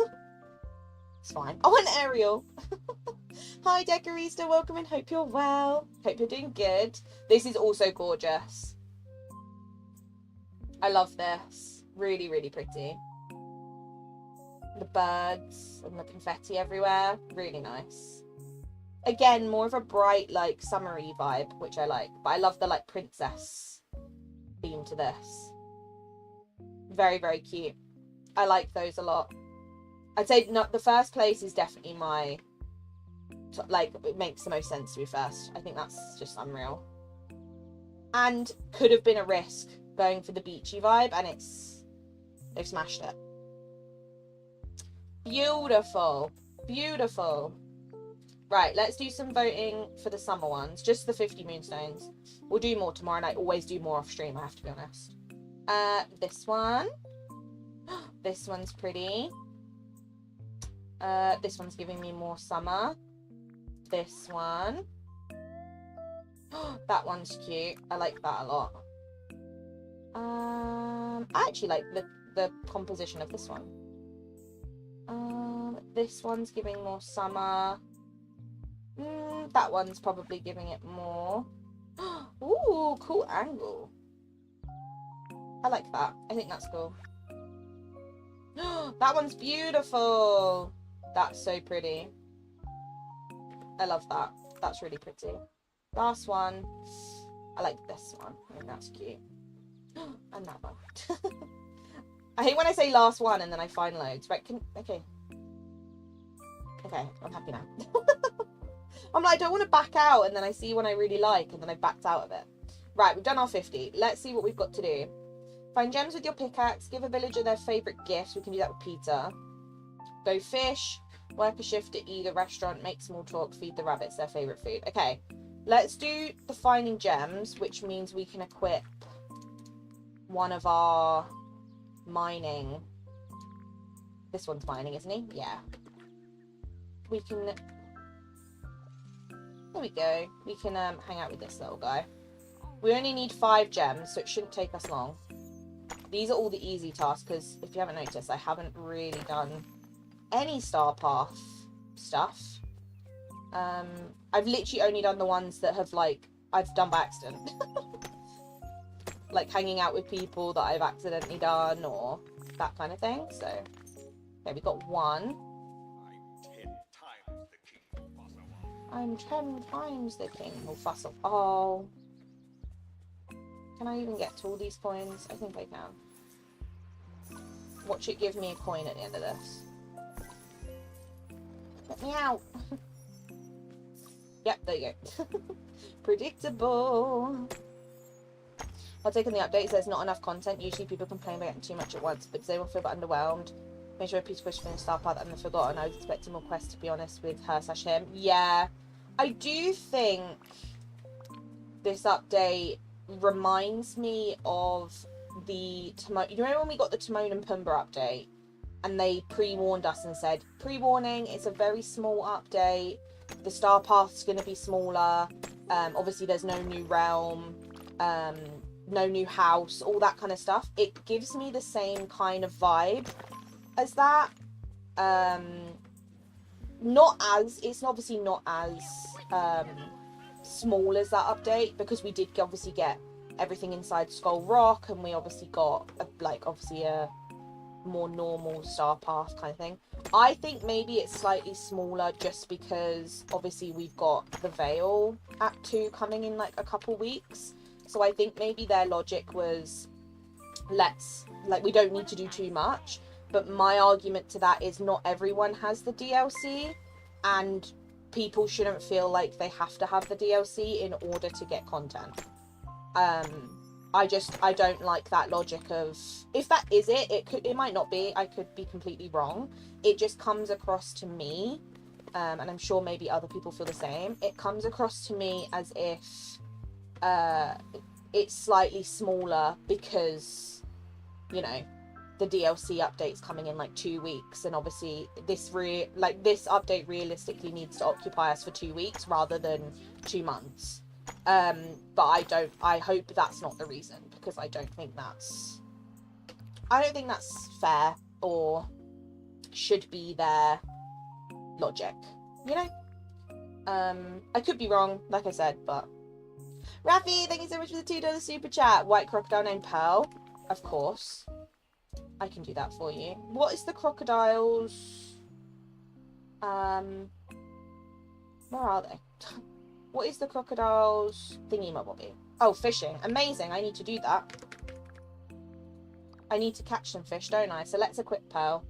It's fine. Oh, and Ariel. Hi, Decorista. Welcome and hope you're well. Hope you're doing good. This is also gorgeous. I love this. Really, really pretty. The birds and the confetti everywhere. Really nice. Again, more of a bright, like, summery vibe, which I like. But I love the, like, princess theme to this. Very, very cute. I like those a lot. I'd say not the first place is definitely my, like, it makes the most sense to be first. I think that's just unreal. And could have been a risk going for the beachy vibe, and they've smashed it. Beautiful. Beautiful. Right, let's do some voting for the summer ones. Just the 50 moonstones. We'll do more tomorrow night. Always do more off stream, I have to be honest. This one. This one's pretty. This one's giving me more summer. This one. That one's cute. I like that a lot. I actually like the composition of this one. This one's giving more summer. That one's probably giving it more. Ooh, cool angle. I like that. I think that's cool. That one's beautiful. That's so pretty. I love that. That's really pretty. Last one. I like this one. I think that's cute. And that one. I hate when I say last one and then I find loads. Right, okay. Okay, I'm happy now. I'm like, I don't want to back out and then I see one I really like and then I backed out of it. Right, we've done our 50. Let's see what we've got to do. Find gems with your pickaxe. Give a villager their favourite gifts. We can do that with Peter. Go fish. Work a shift at either restaurant. Make small talk. Feed the rabbits their favourite food. Okay, let's do the finding gems, which means we can equip one of our mining. This one's mining, isn't he? Yeah. We can... There we go. We can hang out with this little guy. We only need 5 gems, so it shouldn't take us long. these are all the easy tasks, because if you haven't noticed, I haven't really done any Star Path stuff. I've literally only done the ones that have, like, I've done by accident. Like hanging out with people that I've accidentally done, or that kind of thing. So, okay, we got one. I'm 10 times the king of fossil. Oh. Can I even get to all these coins? I think I can. Watch it give me a coin at the end of this. Let me out. Yep, there you go. Predictable. While taking the updates, there's not enough content. Usually people complain about getting too much at once, but they will feel a bit underwhelmed. Make sure Peter Push finished Star Path and the Forgotten. I was expecting more quests, to be honest, with her/him. Yeah. I do think this update reminds me of the Timon. You remember when we got the Timon and Pumbaa update, and they pre-warned us and said, pre-warning, it's a very small update. The Star Path's going to be smaller. Obviously, there's no new realm, no new house, all that kind of stuff. It gives me the same kind of vibe as that. It's obviously not as small as that update, because we did obviously get everything inside Skull Rock, and we obviously got a more normal Star Path kind of thing. I think maybe it's slightly smaller just because obviously we've got the Veil Act 2 coming in like a couple weeks. So I think maybe their logic was, we don't need to do too much. But my argument to that is not everyone has the DLC, and people shouldn't feel like they have to have the DLC in order to get content. I don't like that logic of, if that is it might not be, I could be completely wrong. It just comes across to me, and I'm sure maybe other people feel the same. It comes across to me as if it's slightly smaller because, you know, the DLC update's coming in like 2 weeks, and obviously this update realistically needs to occupy us for 2 weeks rather than 2 months. But I hope that's not the reason, because I don't think that's fair or should be their logic, you know? I could be wrong, like I said, but Rafi, thank you so much for the $2 super chat. White crocodile named Pearl, of course. I can do that for you. What is the crocodile's... where are they? What is the crocodile's thingy-mabobby? Oh, fishing. Amazing. I need to do that. I need to catch some fish, don't I? So let's equip Pearl.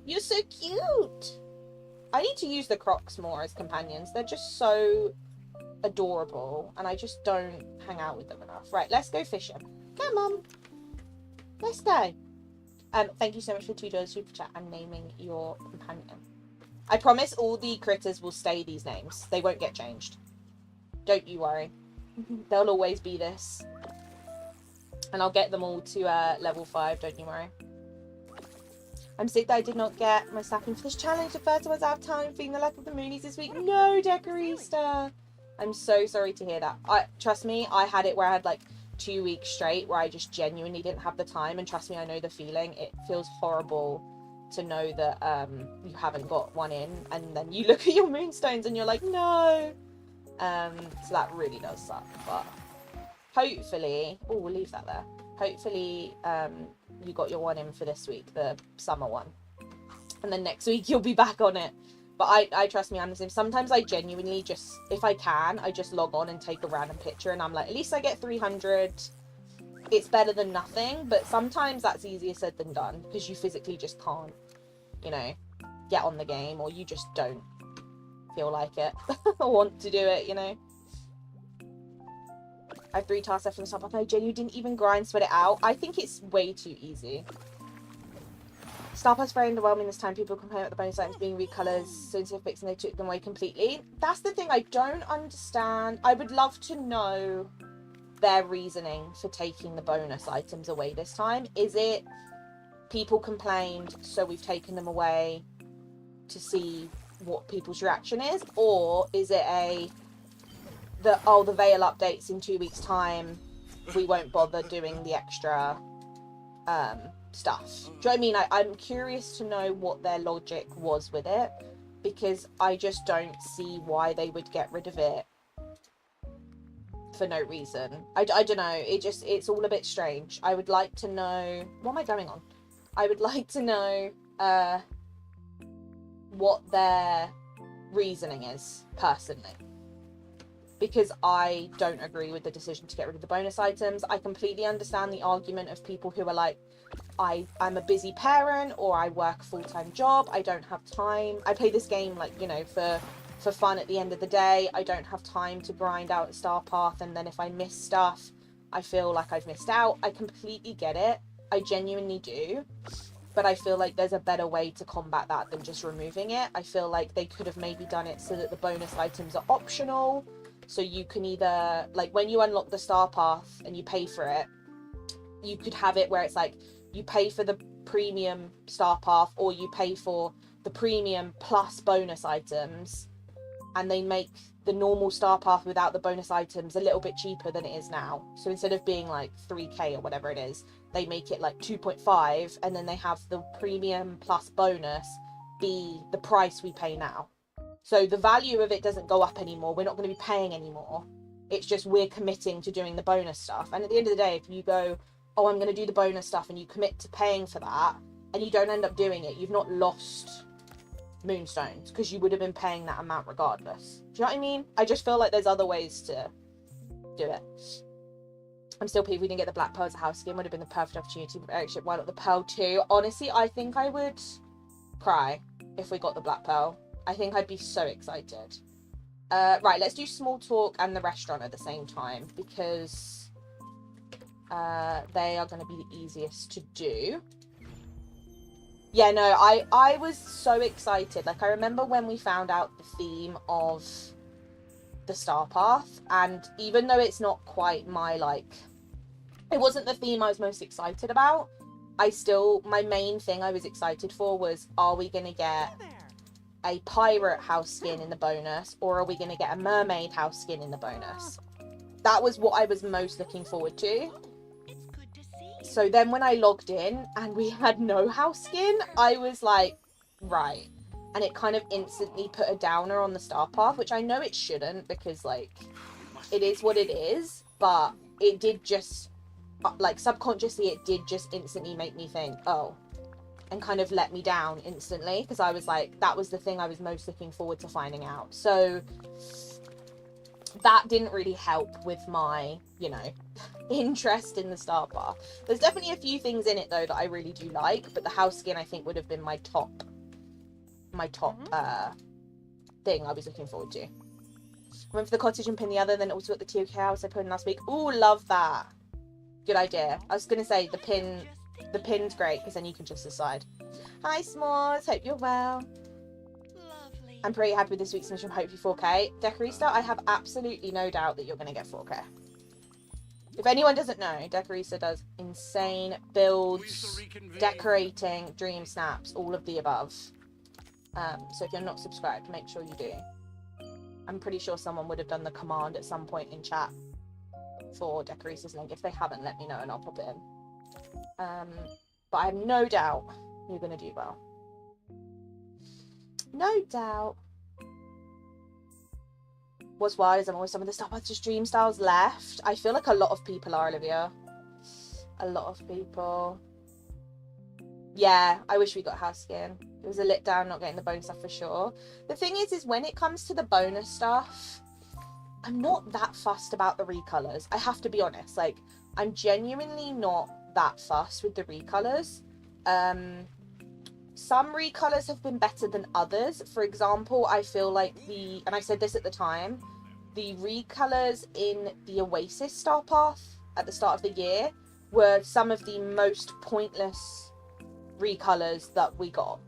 You're so cute! I need to use the crocs more as companions. They're just so adorable, and I just don't hang out with them enough. Right, let's go fishing. Come on. Let's go. Thank you so much for the $2 super chat and naming your companion. I promise all the critters will stay these names. They won't get changed. Don't you worry. They'll always be this. And I'll get them all to level 5, don't you worry. I'm sick that I did not get my stacking for this challenge. The first one's out of time, feeling the lack of the Moonies this week. No, Decorista. I'm so sorry to hear that. Trust me, I had it where I had like 2 weeks straight where I just genuinely didn't have the time, and trust me, I know the feeling. It feels horrible to know that you haven't got one in, and then you look at your moonstones and you're like, no. So that really does suck, but hopefully, oh, we'll leave that there. Hopefully you got your one in for this week, the summer one, and then next week you'll be back on it. But I trust me, I'm the same. Sometimes I genuinely just, if I can, I just log on and take a random picture, and I'm like, at least I get 300. It's better than nothing, but sometimes that's easier said than done, because you physically just can't, you know, get on the game, or you just don't feel like it or want to do it, you know. I have 3 tasks left from the top. I genuinely didn't even grind sweat it out. I think it's way too easy. Star Path's very underwhelming this time. People complain about the bonus items being recolors, so instead of fixing, they took them away completely. That's the thing I don't understand. I would love to know their reasoning for taking the bonus items away this time. Is it people complained, so we've taken them away to see what people's reaction is? Or is it the Veil updates in 2 weeks' time, we won't bother doing the extra stuff. Do you know what I mean? I'm curious to know what their logic was with it, because I just don't see why they would get rid of it for no reason. I don't know. It's all a bit strange. I would like to know, what am I going on? I would like to know what their reasoning is, personally, because I don't agree with the decision to get rid of the bonus items. I completely understand the argument of people who are like, I'm a busy parent, or I work a full-time job, I don't have time. I play this game, like, you know, for fun at the end of the day. I don't have time to grind out a star path, and then if I miss stuff, I feel like I've missed out. I completely get it. I genuinely do. But I feel like there's a better way to combat that than just removing it. I feel like they could have maybe done it so that the bonus items are optional. So you can either, like, when you unlock the star path and you pay for it, you could have it where it's like, you pay for the premium star path, or you pay for the premium plus bonus items, and they make the normal star path without the bonus items a little bit cheaper than it is now. So instead of being like 3k or whatever it is, they make it like 2.5, and then they have the premium plus bonus be the price we pay now. So the value of it doesn't go up anymore. We're not going to be paying anymore. It's just we're committing to doing the bonus stuff. And at the end of the day, if you go, oh, I'm going to do the bonus stuff, and you commit to paying for that, and you don't end up doing it, you've not lost moonstones, because you would have been paying that amount regardless. Do you know what I mean? I just feel like there's other ways to do it. I'm still peeved we didn't get the black pearl as a house skin. Would have been the perfect opportunity for Eric ship. Why not the pearl too? Honestly, I think I would cry if we got the black pearl. I think I'd be so excited. Right, let's do small talk and the restaurant at the same time, because they are going to be the easiest to do. Yeah, no, I was so excited. Like, I remember when we found out the theme of the star path, and even though it's not quite my, like, it wasn't the theme I was most excited about, my main thing I was excited for was, are we going to get a pirate house skin in the bonus, or are we going to get a mermaid house skin in the bonus? That was what I was most looking forward to. So then when I logged in and we had no house skin, I was like, right. And it kind of instantly put a downer on the star path, which I know it shouldn't, because, like, it is what it is, but it did just, like, subconsciously, it did just instantly make me think, oh, and kind of let me down instantly, because I was like, that was the thing I was most looking forward to finding out. So that didn't really help with my, you know, interest in the star path. There's definitely a few things in it though that I really do like, but the house skin I think would have been my top thing I was looking forward to. Went for the cottage and pin the other, then also got the TOK house I put in last week. Oh, love that. Good idea. I was gonna say the pin's great, because then you can just decide. Hi S'mores, hope you're well. Lovely. I'm pretty happy with this week's mission. Hopefully 4K. Decorista, I have absolutely no doubt that you're gonna get 4K. If anyone doesn't know, Decorista does insane builds, decorating, DreamSnaps, all of the above. So if you're not subscribed, make sure you do. I'm pretty sure someone would have done the command at some point in chat for Decorista's link. If they haven't, let me know and I'll pop it in. But I have no doubt you're going to do well. No doubt. What's wild is I'm always some of the stuff that's just dream styles left. I feel like a lot of people are, Olivia. A lot of people. Yeah, I wish we got house skin. It was a let down not getting the bonus stuff for sure. The thing is when it comes to the bonus stuff, I'm not that fussed about the recolors. I have to be honest. Like, I'm genuinely not that fussed with the recolors. Some recolors have been better than others. For example, I feel like and I said this at the time, the recolors in the Oasis Star Path at the start of the year were some of the most pointless recolors that we got.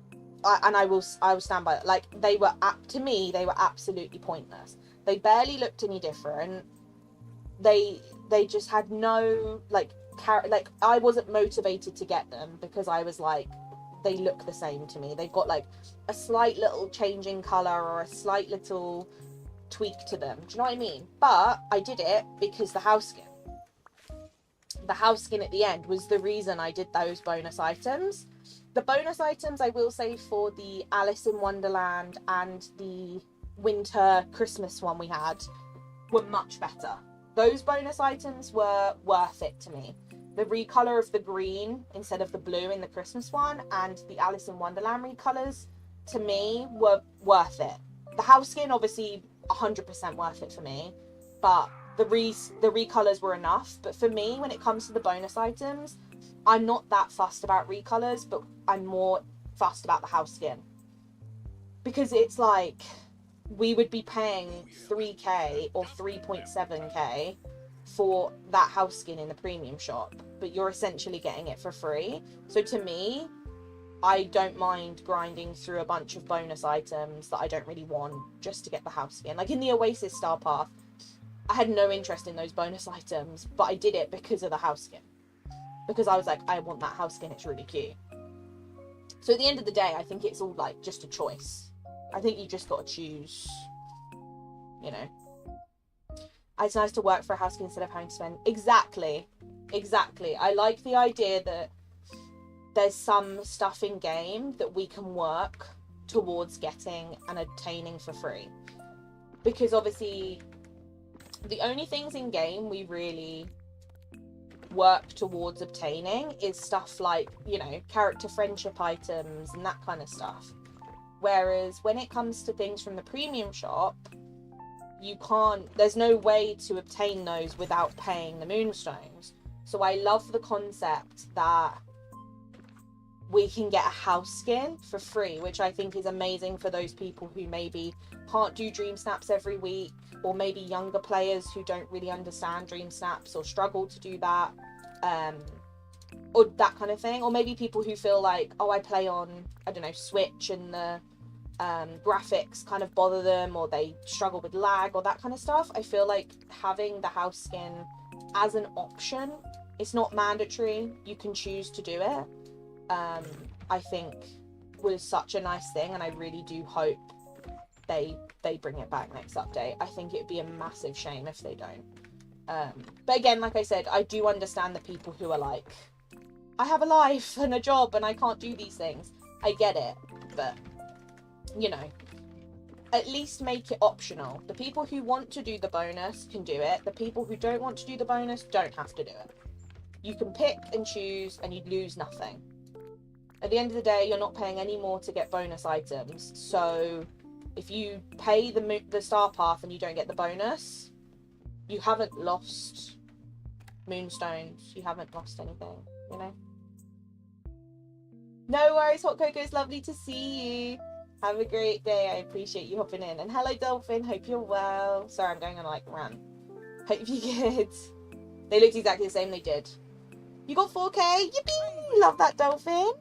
And I will stand by that. Like, to me, they were absolutely pointless. They barely looked any different. They just had no, like, I wasn't motivated to get them because I was like, they look the same to me. They've got like a slight little change in color or a slight little tweak to them. Do you know what I mean? But I did it because the house skin. the house skin at the end was the reason I did those bonus items. The bonus items, I will say, for the Alice in Wonderland and the winter Christmas one we had were much better. Those bonus items were worth it to me. The recolor of the green instead of the blue in the Christmas one and the Alice in Wonderland recolors, to me, were worth it. The house skin, obviously, 100% worth it for me, but the recolors were enough. But for me, when it comes to the bonus items, I'm not that fussed about recolors, but I'm more fussed about the house skin. Because it's like, we would be paying 3k or 3.7k for that house skin in the premium shop, but you're essentially getting it for free. So to me, I don't mind grinding through a bunch of bonus items that I don't really want just to get the house skin. Like in the Oasis Star Path, I had no interest in those bonus items, but I did it because of the house skin. Because I was like, I want that house skin, it's really cute. So at the end of the day, I think it's all like just a choice. I think you just got to choose, you know. It's nice to work for a house skin instead of having to spend. Exactly. I like the idea that there's some stuff in game that we can work towards getting and obtaining for free. Because obviously, the only things in game we really work towards obtaining is stuff like, you know, character friendship items and that kind of stuff. Whereas when it comes to things from the premium shop, there's no way to obtain those without paying the moonstones. So I love the concept that we can get a house skin for free, which I think is amazing for those people who maybe can't do DreamSnaps every week, or maybe younger players who don't really understand DreamSnaps or struggle to do that, or that kind of thing. Or maybe people who feel like, oh, I play on, I don't know, Switch and the graphics kind of bother them, or they struggle with lag or that kind of stuff. I feel like having the house skin as an option, it's not mandatory, you can choose to do it, I think was such a nice thing, and I really do hope they bring it back next update. I think it'd be a massive shame if they don't. But again, like I said, I do understand the people who are like, I have a life and a job and I can't do these things. I get it, but you know, at least make it optional. The people who want to do the bonus can do it. The people who don't want to do the bonus don't have to do it. You can pick and choose and you'd lose nothing. At the end of the day, you're not paying any more to get bonus items. So if you pay the star path and you don't get the bonus, you haven't lost moonstones. You haven't lost anything, you know? No worries, Hot Cocoa. It's lovely to see you. Have a great day. I appreciate you hopping in. And hello, Dolphin. Hope you're well. Sorry, I'm going on like rant. Hope you're good. They looked exactly the same. They did. You got 4K. Yippee! Love that, Dolphin.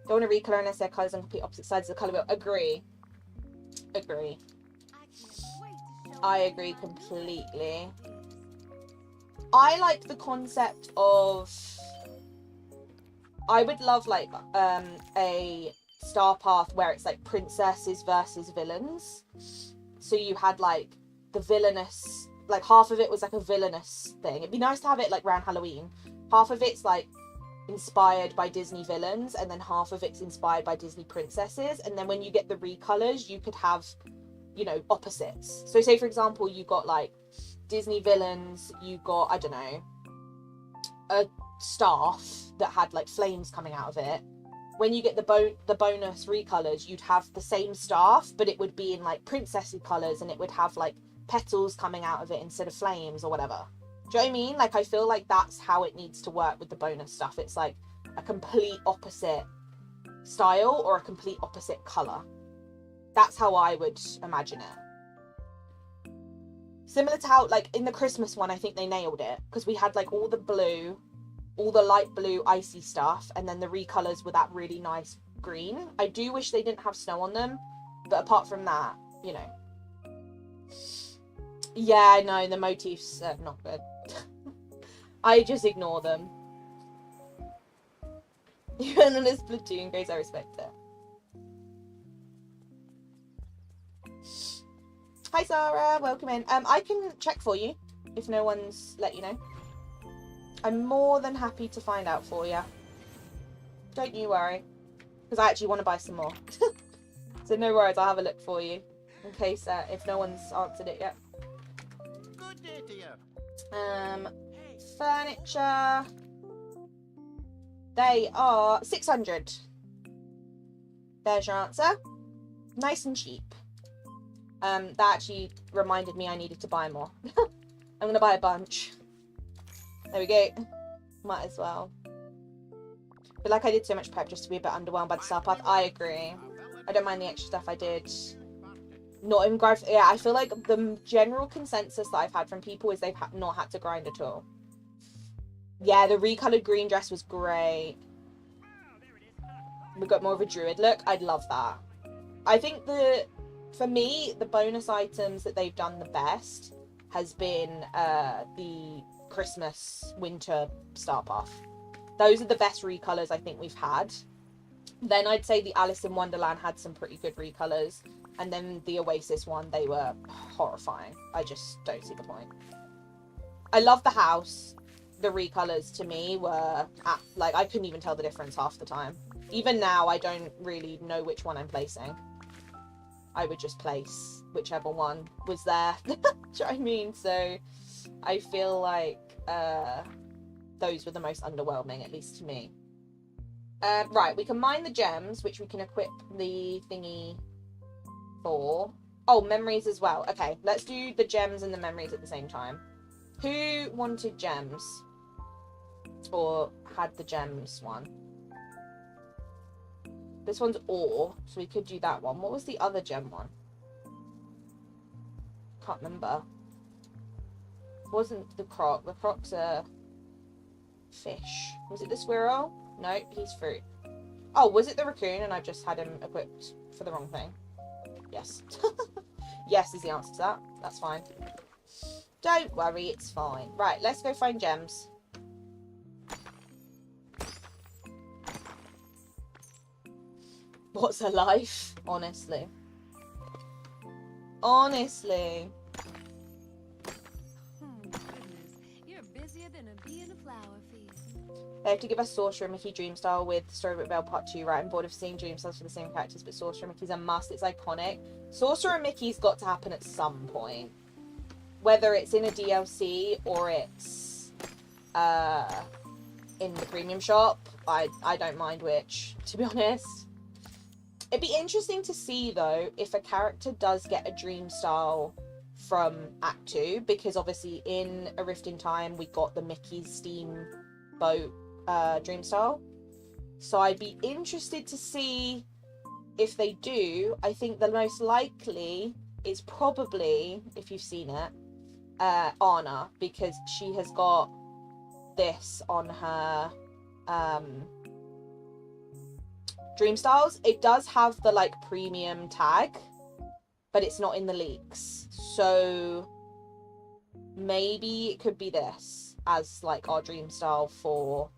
Don't want to recolor unless they're colours on complete opposite sides of the colour wheel. Agree. I agree completely. I like the concept of, I would love like a star path where it's like princesses versus villains. So you had like the villainous, like half of it was like a villainous thing. It'd be nice to have it like around Halloween. Half of it's like inspired by Disney villains, and then half of it's inspired by Disney princesses. And then when you get the recolors, you could have, you know, opposites. So say for example, you got like Disney villains, you got, I don't know, a staff that had like flames coming out of it. When you get the bonus recolors, you'd have the same staff, but it would be in like princessy colors, and it would have like petals coming out of it instead of flames or whatever. Do you know what I mean? Like, I feel like that's how it needs to work with the bonus stuff. It's like a complete opposite style or a complete opposite color. That's how I would imagine it. Similar to how, like, in the Christmas one, I think they nailed it, because we had like all the blue, all the light blue icy stuff, and then the recolors were that really nice green. I do wish they didn't have snow on them, but apart from that, you know. Yeah, no, the motifs are not good. I just ignore them. You're in a Splatoon, Grace, I respect it. Hi Sarah, welcome in. I can check for you if no one's let you know. I'm more than happy to find out for you. Don't you worry. Because I actually want to buy some more. So no worries, I'll have a look for you. In case, if no one's answered it yet. Good day to you. Furniture. They are 600. There's your answer. Nice and cheap. That actually reminded me I needed to buy more. I'm gonna buy a bunch. There we go. Might as well. But like I did so much prep just to be a bit underwhelmed by the star path. I agree. I don't mind the extra stuff I did. Not even grind. Yeah, I feel like the general consensus that I've had from people is they've not had to grind at all. Yeah, the recolored green dress was great. We got more of a druid look. I'd love that. I think for me, the bonus items that they've done the best has been the Christmas winter star path. Those are the best recolors I think we've had. Then I'd say the Alice in Wonderland had some pretty good recolors. And then the Oasis one, they were horrifying. I just don't see the point. I love the house. The recolors to me were, like, I couldn't even tell the difference half the time. Even now, I don't really know which one I'm placing. I would just place whichever one was there. Do you know what I mean? So I feel like those were the most underwhelming, at least to me. Right, we can mine the gems, which we can equip the thingy for. Oh, memories as well. Okay, let's do the gems and the memories at the same time. Who wanted gems? Or had the gems one? This one's ore, so we could do that one. What was the other gem one? Can't remember. It wasn't the croc. The croc's a fish. Was it the squirrel? No, he's fruit. Oh, was it the raccoon and I've just had him equipped for the wrong thing? Yes. Yes is the answer to that. That's fine. Don't worry, it's fine. Right, let's go find gems. What's a life? Honestly. Honestly. Goodness, you're busier than a bee in a flower feast. They have to give us Sorcerer Mickey Dreamstyle with Storybook Bell Part 2, right? I'm bored of seeing Dreamstyles for the same characters, but Sorcerer Mickey's a must. It's iconic. Sorcerer Mickey's got to happen at some point. Whether it's in a DLC or it's in the premium shop, I don't mind which, to be honest. It'd be interesting to see, though, if a character does get a Dreamstyle from Act 2, because obviously in A Rift in Time, we got the Mickey's Steamboat Dreamstyle. So I'd be interested to see if they do. I think the most likely is probably, if you've seen it, Anna, because she has got this on her Dreamstyles. It does have the like premium tag, but it's not in the leaks. So maybe it could be this as like our Dreamstyle for,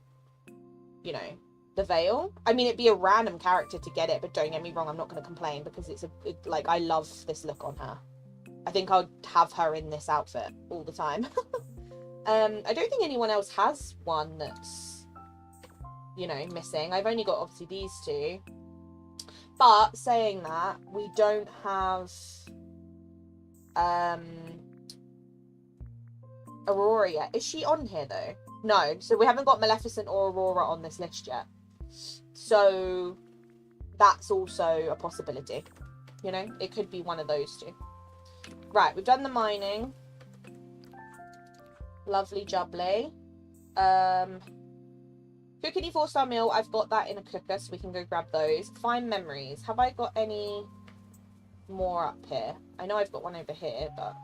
you know, the Veil. I mean, it'd be a random character to get it, but don't get me wrong, I'm not going to complain because it's like I love this look on her. I think I'll have her in this outfit all the time. I don't think anyone else has one that's, you know, missing. I've only got obviously these two. But saying that, we don't have Aurora yet. Is she on here though? No. So we haven't got Maleficent or Aurora on this list yet. So that's also a possibility. You know, it could be one of those two. Right, we've done the mining. Lovely jubbly. Cookity 4-star meal, I've got that in a cooker, so we can go grab those. Find memories. Have I got any more up here? I know I've got one over here, but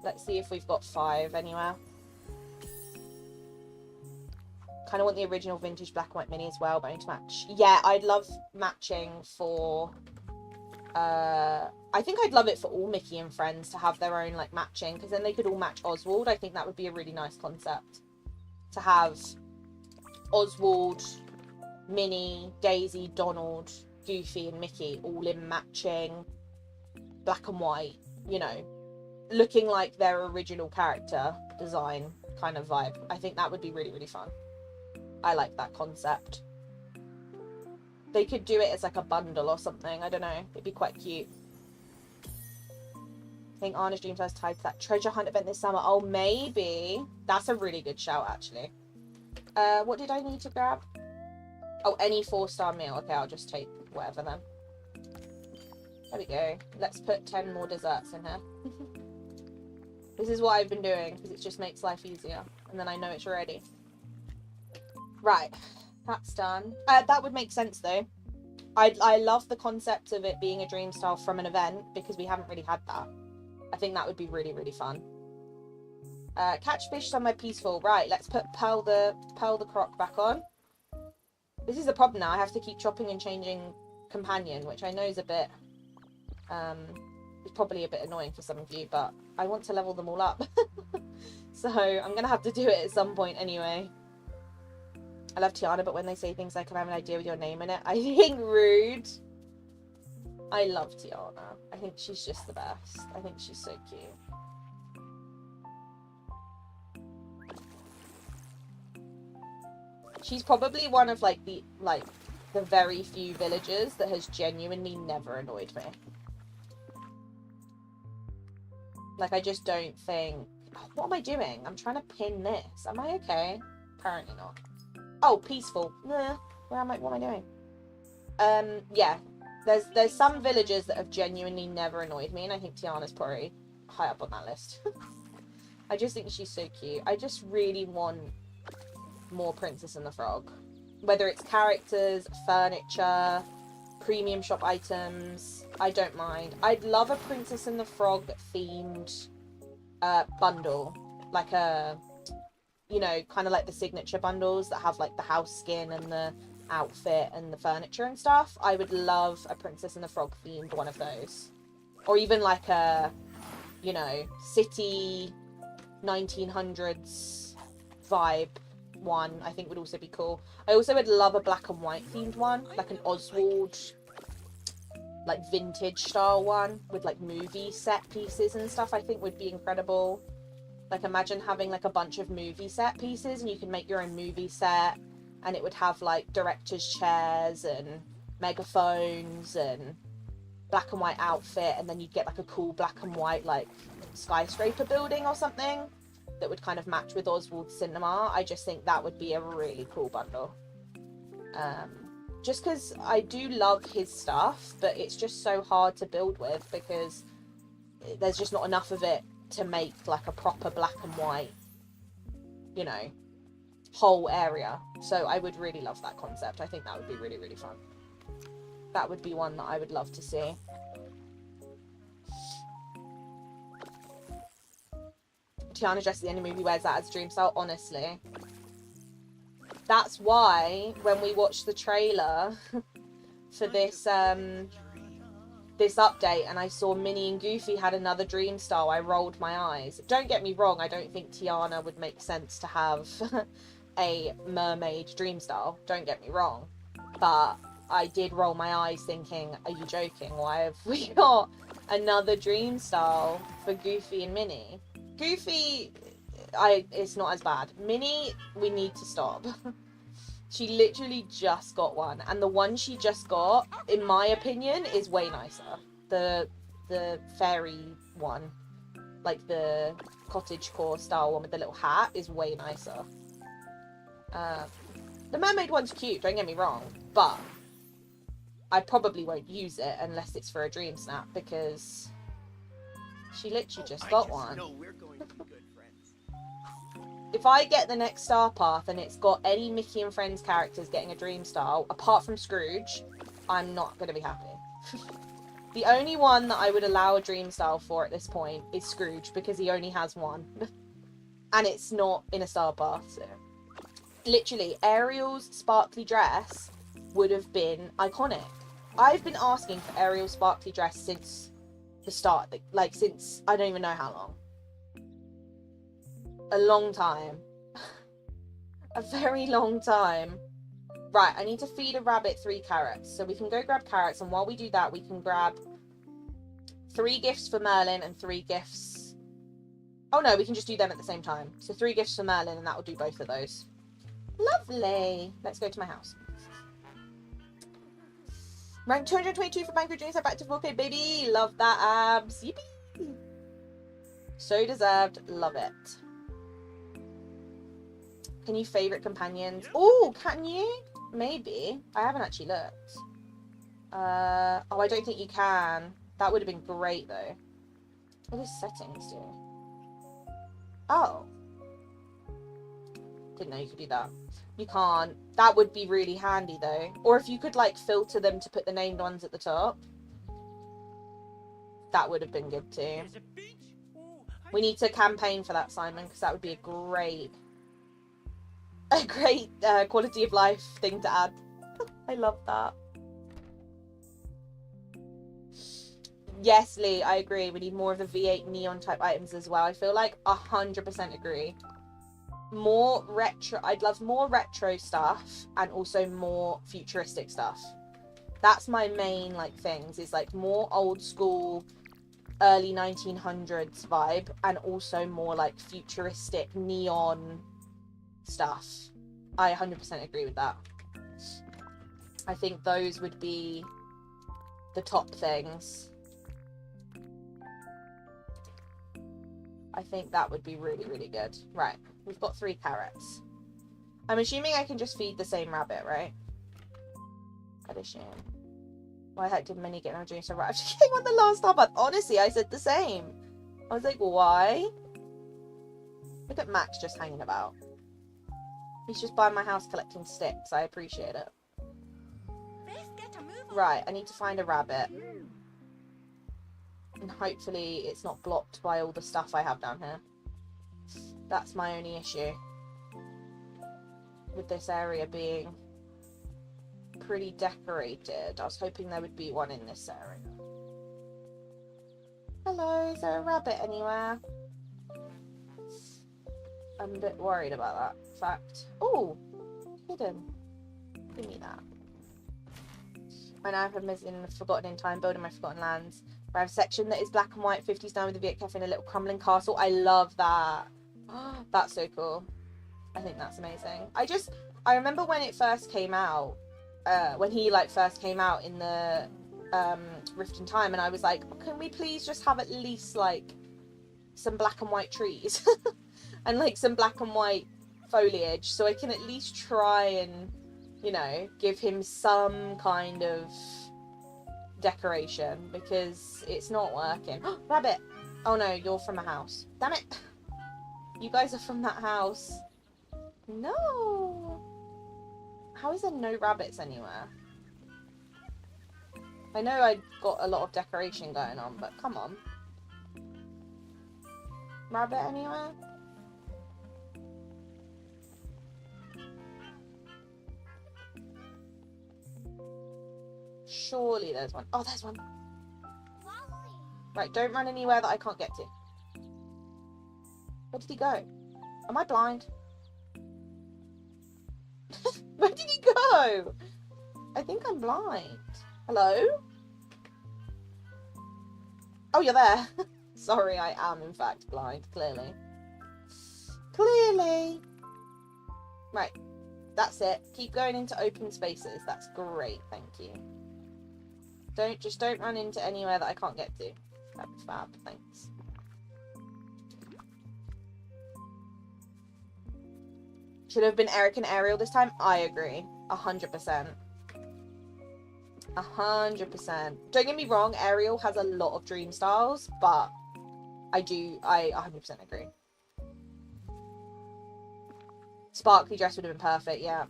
let's see if we've got 5 anywhere. Kind of want the original vintage black and white mini as well, but I need to match. Yeah, I'd love matching for... I think I'd love it for all Mickey and friends to have their own, like, matching, because then they could all match Oswald. I think that would be a really nice concept. To have Oswald, Minnie, Daisy, Donald, Goofy, and Mickey all in matching black and white, you know, looking like their original character design kind of vibe. I think that would be really, really fun. I like that concept. They could do it as like a bundle or something. I don't know. It'd be quite cute. I think Anna's Dreams is tied to that treasure hunt event this summer. Oh, maybe. That's a really good shout, actually. What did I need to grab? Oh, any 4-star meal. Okay, I'll just take whatever then. There we go. Let's put 10 more desserts in here. This is what I've been doing, because it just makes life easier. And then I know it's ready. Right. That's done. That would make sense, though. I love the concept of it being a dream style from an event, because we haven't really had that. I think that would be really, really fun. Catch fish somewhere peaceful. Right, let's put Pearl the Croc back on. This is the problem now. I have to keep chopping and changing companion, which I know is a bit... it's probably a bit annoying for some of you, but I want to level them all up. So I'm going to have to do it at some point anyway. I love Tiana, but when they say things like, I have an idea with your name in it, I think rude. I love Tiana. I think she's just the best. I think she's so cute. She's probably one of like the very few villagers that has genuinely never annoyed me. Like, I just don't think... Oh, what am I doing? I'm trying to pin this. Am I okay? Apparently not. Oh, peaceful. Nah. What am I doing? Yeah. There's some villagers that have genuinely never annoyed me, and I think Tiana's probably high up on that list. I just think she's so cute. I just really want more Princess and the Frog. Whether it's characters, furniture, premium shop items, I don't mind. I'd love a Princess and the Frog themed bundle. Like a, you know, kind of like the signature bundles that have like the house skin and the outfit and the furniture and stuff. I would love a Princess and the Frog themed one of those. Or even like a, you know, city 1900s vibe one, I think would also be cool. I also would love a black and white themed one, like an Oswald, like vintage style one with like movie set pieces and stuff. I think would be incredible. Like, imagine having like a bunch of movie set pieces and you can make your own movie set, and it would have like director's chairs and megaphones and black and white outfit, and then you'd get like a cool black and white like skyscraper building or something that would kind of match with Oswald's cinema. I just think that would be a really cool bundle. Just because I do love his stuff, but it's just so hard to build with because there's just not enough of it to make like a proper black and white, you know, whole area. So I would really love that concept. I think that would be really, really fun. That would be one that I would love to see. Tiana dresses in any movie wears that as dream style, honestly. That's why when we watched the trailer for this this update and I saw Minnie and Goofy had another dream style, I rolled my eyes. Don't get me wrong, I don't think Tiana would make sense to have a mermaid dream style. Don't get me wrong. But I did roll my eyes thinking, are you joking? Why have we got another dream style for Goofy and Minnie? Goofy, it's not as bad. Minnie, we need to stop. She literally just got one, and the one she just got, in my opinion, is way nicer. The fairy one, like the cottagecore style one with the little hat, is way nicer. The mermaid one's cute, don't get me wrong, but I probably won't use it unless it's for a dream snap, because she literally just got one. No, we're going to be good friends. If I get the next Star Path and it's got any Mickey and Friends characters getting a dream style, apart from Scrooge, I'm not going to be happy. The only one that I would allow a dream style for at this point is Scrooge, because he only has one. And it's not in a Star Path, so. Literally, Ariel's sparkly dress would have been iconic. I've been asking for Ariel's sparkly dress since the start, like since I don't even know how long. A long time. A very long time. Right, I need to feed a rabbit 3 carrots. So we can go grab carrots, and while we do that, we can grab 3 gifts for Merlin and 3 gifts Oh no, we can just do them at the same time. So 3 gifts for Merlin, and that will do both of those. Lovely. Let's go to my house. Rank 222 for Banquet Dreams. Back to 4K, baby. Love that, abs. Yippee. So deserved. Love it. Can you favourite companions? Oh, can you? Maybe. I haven't actually looked. Oh, I don't think you can. That would have been great, though. What does settings do? Oh. Didn't know you could do that. You can't. That would be really handy, though. Or if you could, like, filter them to put the named ones at the top. That would have been good, too. We need to campaign for that, Simon, because that would be a great quality of life thing to add. I love that. Yes, Lee, I agree. We need more of the V8 neon type items as well. I feel like 100% agree. More retro. I'd love more retro stuff and also more futuristic stuff. That's my main like things. Is like more old school, early 1900s vibe, and also more like futuristic neon stuff. I 100% agree with that. I think those would be the top things. I think that would be really, really good. Right, we've got 3 carrots. I'm assuming I can just feed the same rabbit, right? I'd assume. Why the heck did Minnie get no dreams so right? She came on the last time, but honestly, I said the same. I was like, why? Look at Max just hanging about. He's just by my house collecting sticks. I appreciate it. Right, I need to find a rabbit. And hopefully it's not blocked by all the stuff I have down here. That's my only issue. With this area being pretty decorated. I was hoping there would be one in this area. Hello, is there a rabbit anywhere? I'm a bit worried about that fact. Oh, hidden. Give me that. I now have missing Forgotten in Time, building my Forgotten Lands. I have a section that is black and white, 50s down with a Viet Cafe and a little crumbling castle. I love that. That's so cool. I think that's amazing. I remember when it first came out, when he like first came out in the Rift in Time, and I was like, can we please just have at least like some black and white trees and like some black and white foliage so I can at least try and, you know, give him some kind of decoration, because it's not working. Rabbit! Oh no, you're from a house. Damn it! You guys are from that house. No! How is there no rabbits anywhere? I know I got a lot of decoration going on, but come on. Rabbit anywhere? Surely there's one. Oh, there's one. Right, don't run anywhere that I can't get to. Where did he go? Am I blind? Where did he go? I think I'm blind. Hello? Oh, you're there. Sorry, I am in fact blind, clearly. Clearly. Right, that's it. Keep going into open spaces. That's great, thank you. Don't run into anywhere that I can't get to. That'd be fab, thanks. Should have been Eric and Ariel this time. I agree. 100%. 100%. Don't get me wrong, Ariel has a lot of dream styles, but I 100% agree. Sparkly dress would have been perfect, yeah.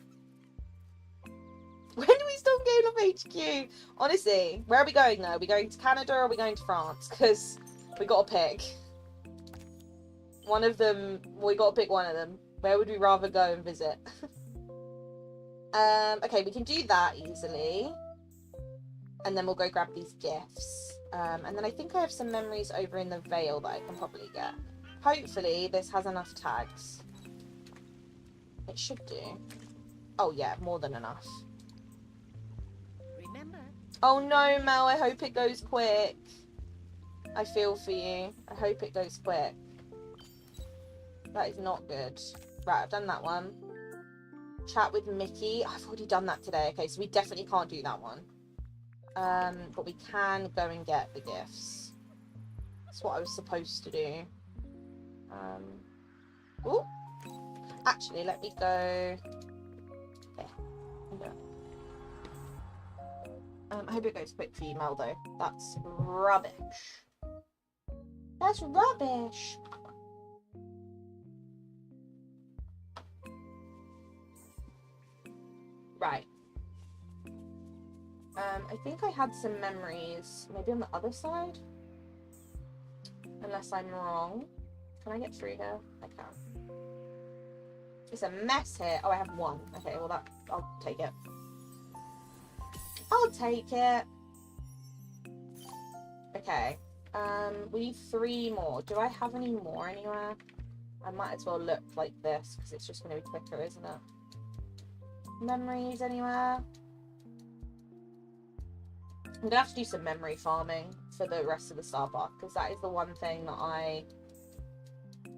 When do we stop going off HQ? Honestly, where are we going though? Are we going to Canada or are we going to France? Because we got to pick. One of them, we got to pick one of them. Where would we rather go and visit? Okay, we can do that easily. And then we'll go grab these gifts. And then I think I have some memories over in the Vale that I can probably get. Hopefully this has enough tags. It should do. Oh yeah, more than enough. Remember. Oh no, Mel, I hope it goes quick. I feel for you. I hope it goes quick. That is not good. Right, I've done that one. Chat with Mickey. I've already done that today. Okay, so we definitely can't do that one. But we can go and get the gifts. That's what I was supposed to do. Oh, actually, let me go. Okay. I hope it goes quick for email though. That's rubbish. That's rubbish. Right. I think I had some memories, maybe on the other side? Unless I'm wrong. Can I get through here? I can. It's a mess here. Oh, I have one. Okay, well I'll take it. I'll take it. Okay. We need 3 more. Do I have any more anywhere? I might as well look like this, because it's just going to be quicker, isn't it? Memories anywhere? I'm gonna have to do some memory farming for the rest of the star park, because that is the one thing that I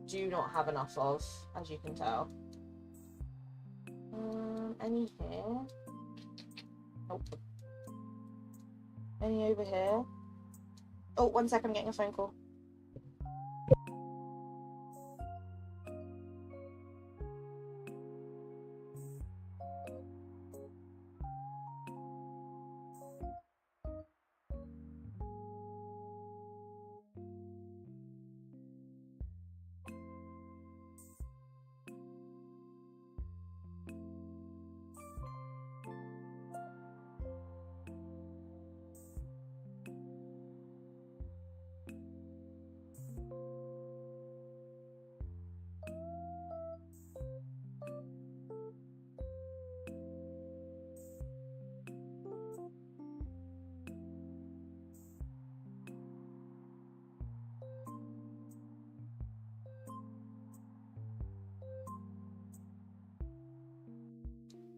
do not have enough of, as you can tell. Any here? Nope. Any over here? Oh, 1 second, I'm getting a phone call.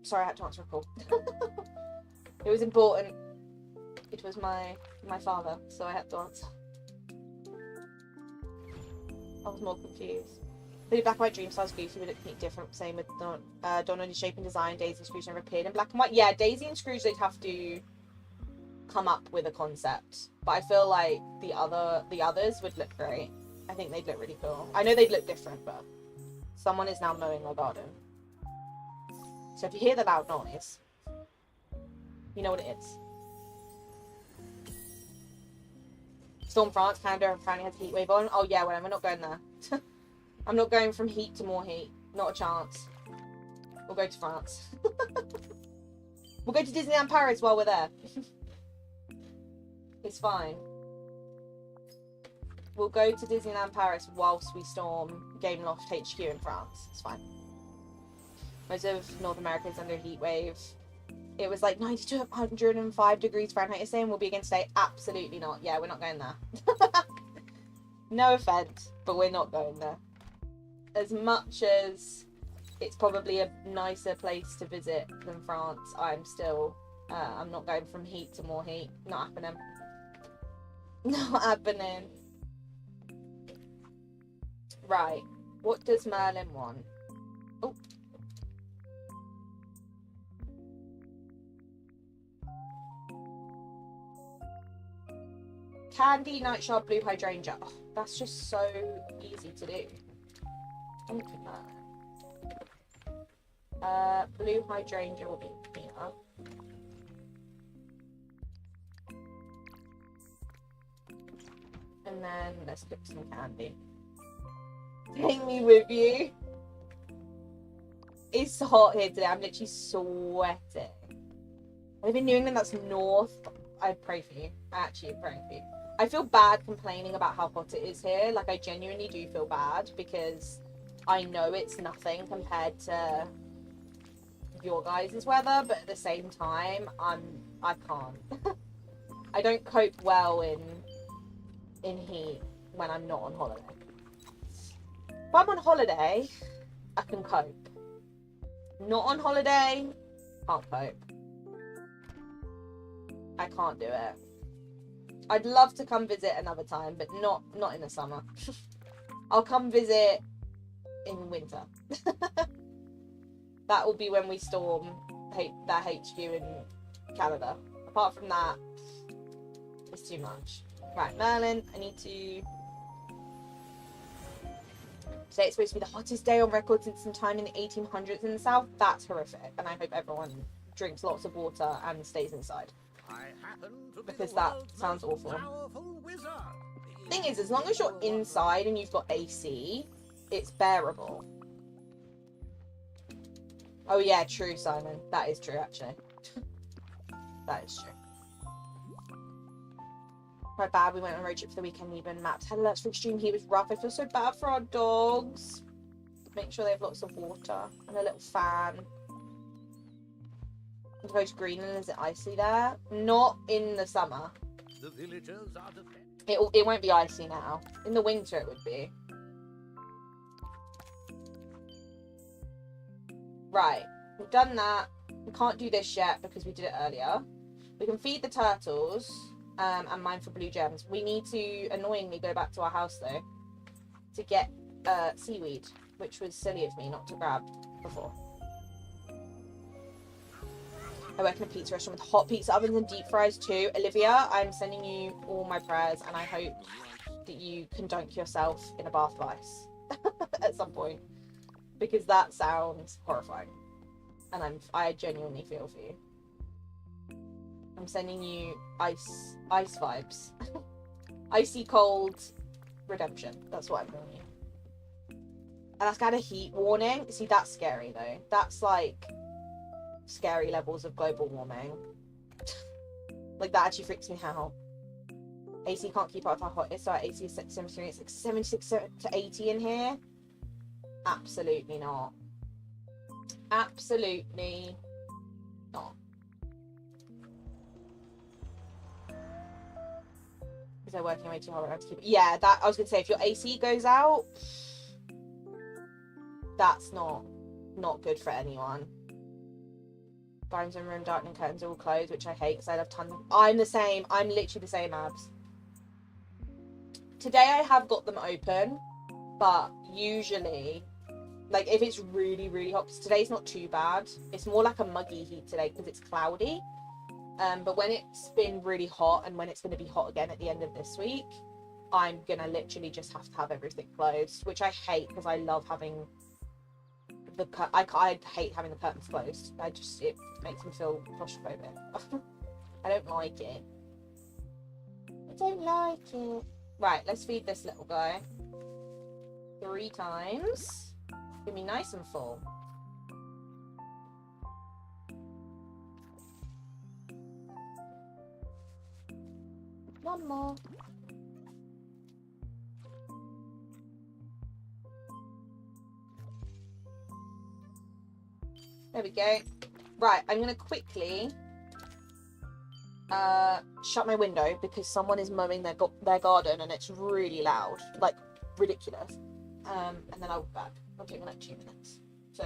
Sorry, I had to answer a call. It was important. It was my father, so I had to answer. I was more confused. The black and white Dream Stars goofy would look different. Same with Dawn only shape and design. Daisy and Scrooge never appeared in black and white. Yeah, Daisy and Scrooge, they'd have to come up with a concept. But I feel like the others would look great. I think they'd look really cool. I know they'd look different, but someone is now mowing my garden. So if you hear the loud noise, you know what it is. Storm France, Canada apparently has a heat wave on. Oh yeah, well, we're not going there. I'm not going from heat to more heat. Not a chance. We'll go to France. We'll go to Disneyland Paris while we're there. It's fine. We'll go to Disneyland Paris whilst we storm Gameloft HQ in France. It's fine. Most of North America is under a heat wave. It was like 90 to 105 degrees Fahrenheit. You're saying we'll be again today? Absolutely not. Yeah, we're not going there. No offense, but we're not going there. As much as it's probably a nicer place to visit than France, I'm still, I'm not going from heat to more heat. Not happening. Not happening. Right. What does Merlin want? Oh. Candy, Nightshard, Blue Hydrangea. Oh, that's just so easy to do. Look at that. Blue Hydrangea will be here. And then let's cook some candy. Take me with you. It's hot here today. I'm literally sweating. I live in New England, that's north. I pray for you. I actually am praying for you. I feel bad complaining about how hot it is here. Like, I genuinely do feel bad because I know it's nothing compared to your guys' weather, but at the same time, I can't. I don't cope well in heat when I'm not on holiday. If I'm on holiday, I can cope. Not on holiday, can't cope. I can't do it. I'd love to come visit another time, but not in the summer. I'll come visit in winter. That will be when we storm their HQ in Canada. Apart from that, it's too much. Right, Merlin, I need to... Today it's supposed to be the hottest day on record since some time in the 1800s in the south. That's horrific, and I hope everyone drinks lots of water and stays inside. Because that sounds awful. Thing is, as long as you're inside and you've got AC, it's bearable. Oh yeah, true, Simon. That is true, actually. That is true. Right, bad. We went on a road trip for the weekend. Even maps had alerts for extreme heat. It was rough. I feel so bad for our dogs. Make sure they have lots of water and a little fan. I suppose Greenland, is it icy there? Not in the summer. The villagers are It won't be icy now. In the winter, it would be. Right, we've done that. We can't do this yet because we did it earlier. We can feed the turtles. And mine for blue gems. We need to annoyingly go back to our house though to get seaweed, which was silly of me not to grab before. I work in a pizza restaurant with hot pizza ovens and deep fries too. Olivia, I'm sending you all my prayers, and I hope that you can dunk yourself in a bath of ice at some point, because that sounds horrifying, and I genuinely feel for you. I'm sending you ice vibes. Icy cold redemption. That's what I'm doing you. And that's got a heat warning. See, that's scary though. That's like scary levels of global warming. Like that actually freaks me out. AC can't keep up with how hot it is, so our AC is set to 73. It's like 76 to 80 in here. Absolutely not. Absolutely not. They're working way too hard to keep it. Yeah, that I was gonna say, if your AC goes out, that's not good for anyone. Blinds in room, darkening curtains are all closed, which I hate because I love tons of... I'm the same. I'm literally the same, abs. Today I have got them open, but usually, like if it's really, really hot, because today's not too bad. It's more like a muggy heat today because it's cloudy. But when it's been really hot and when it's going to be hot again at the end of this week, I'm going to literally just have to have everything closed, which I hate because I love having I hate having the curtains closed. It makes me feel claustrophobic. I don't like it. I don't like it. Right, let's feed this little guy 3 times. Give me nice and full. One more. There we go. Right, I'm going to quickly shut my window because someone is mowing their garden and it's really loud. Like, ridiculous. And then I'll be back. I'll do it in like 2 minutes. So,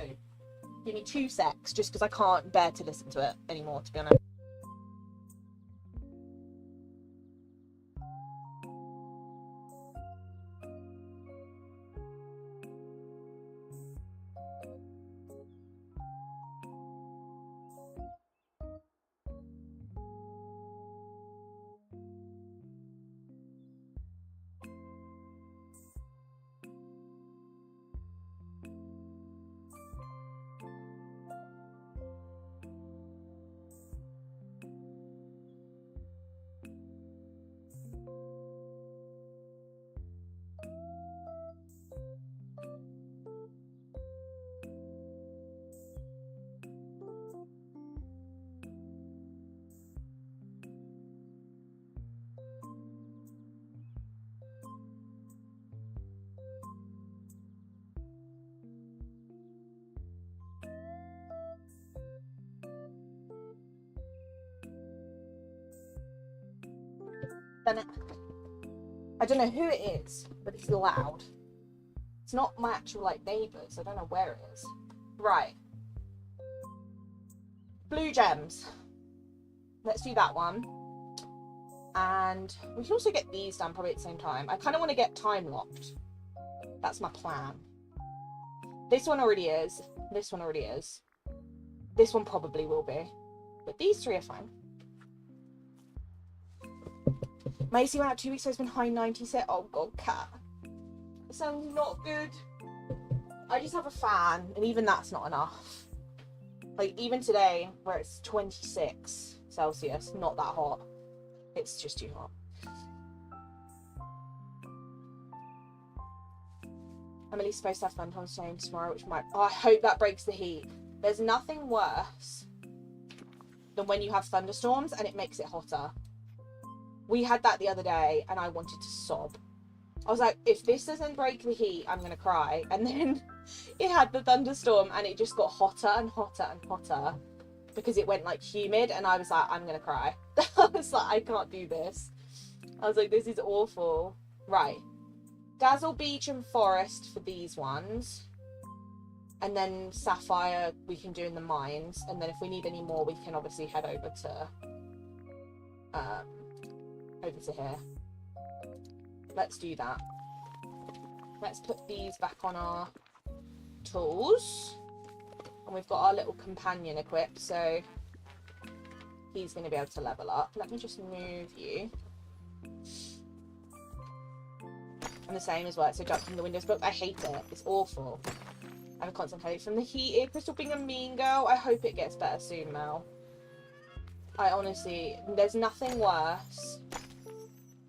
give me 2 secs just because I can't bear to listen to it anymore, to be honest. I don't know who it is, but it's loud. It's not my actual like neighbours. I don't know where it is. Right. Blue gems. Let's do that one. And we can also get these done probably at the same time. I kind of want to get time locked. That's my plan. This one already is. This one already is. This one probably will be. But these three are fine. My AC went out 2 weeks ago. It's been high 90s. Oh god, cat. It sounds not good. I just have a fan, and even that's not enough. Like, even today, where it's 26 Celsius, not that hot. It's just too hot. Emily's supposed to have thunderstorms staying tomorrow, which might... Oh, I hope that breaks the heat. There's nothing worse than when you have thunderstorms and it makes it hotter. We had that the other day, and I wanted to sob. I was like, if this doesn't break the heat, I'm going to cry. And then it had the thunderstorm, and it just got hotter and hotter and hotter because it went, like, humid, and I was like, I'm going to cry. I was like, I can't do this. I was like, this is awful. Right. Dazzle Beach and Forest for these ones. And then Sapphire we can do in the mines. And then if we need any more, we can obviously head over to here. Let's do that. Let's put these back on our tools. And we've got our little companion equipped, so he's going to be able to level up. Let me just move you. I'm the same as well, so jump from the windows book. I hate it. It's awful. I have a constant headache from the heat. Crystal being a mean girl. I hope it gets better soon, Mel. I honestly, there's nothing worse.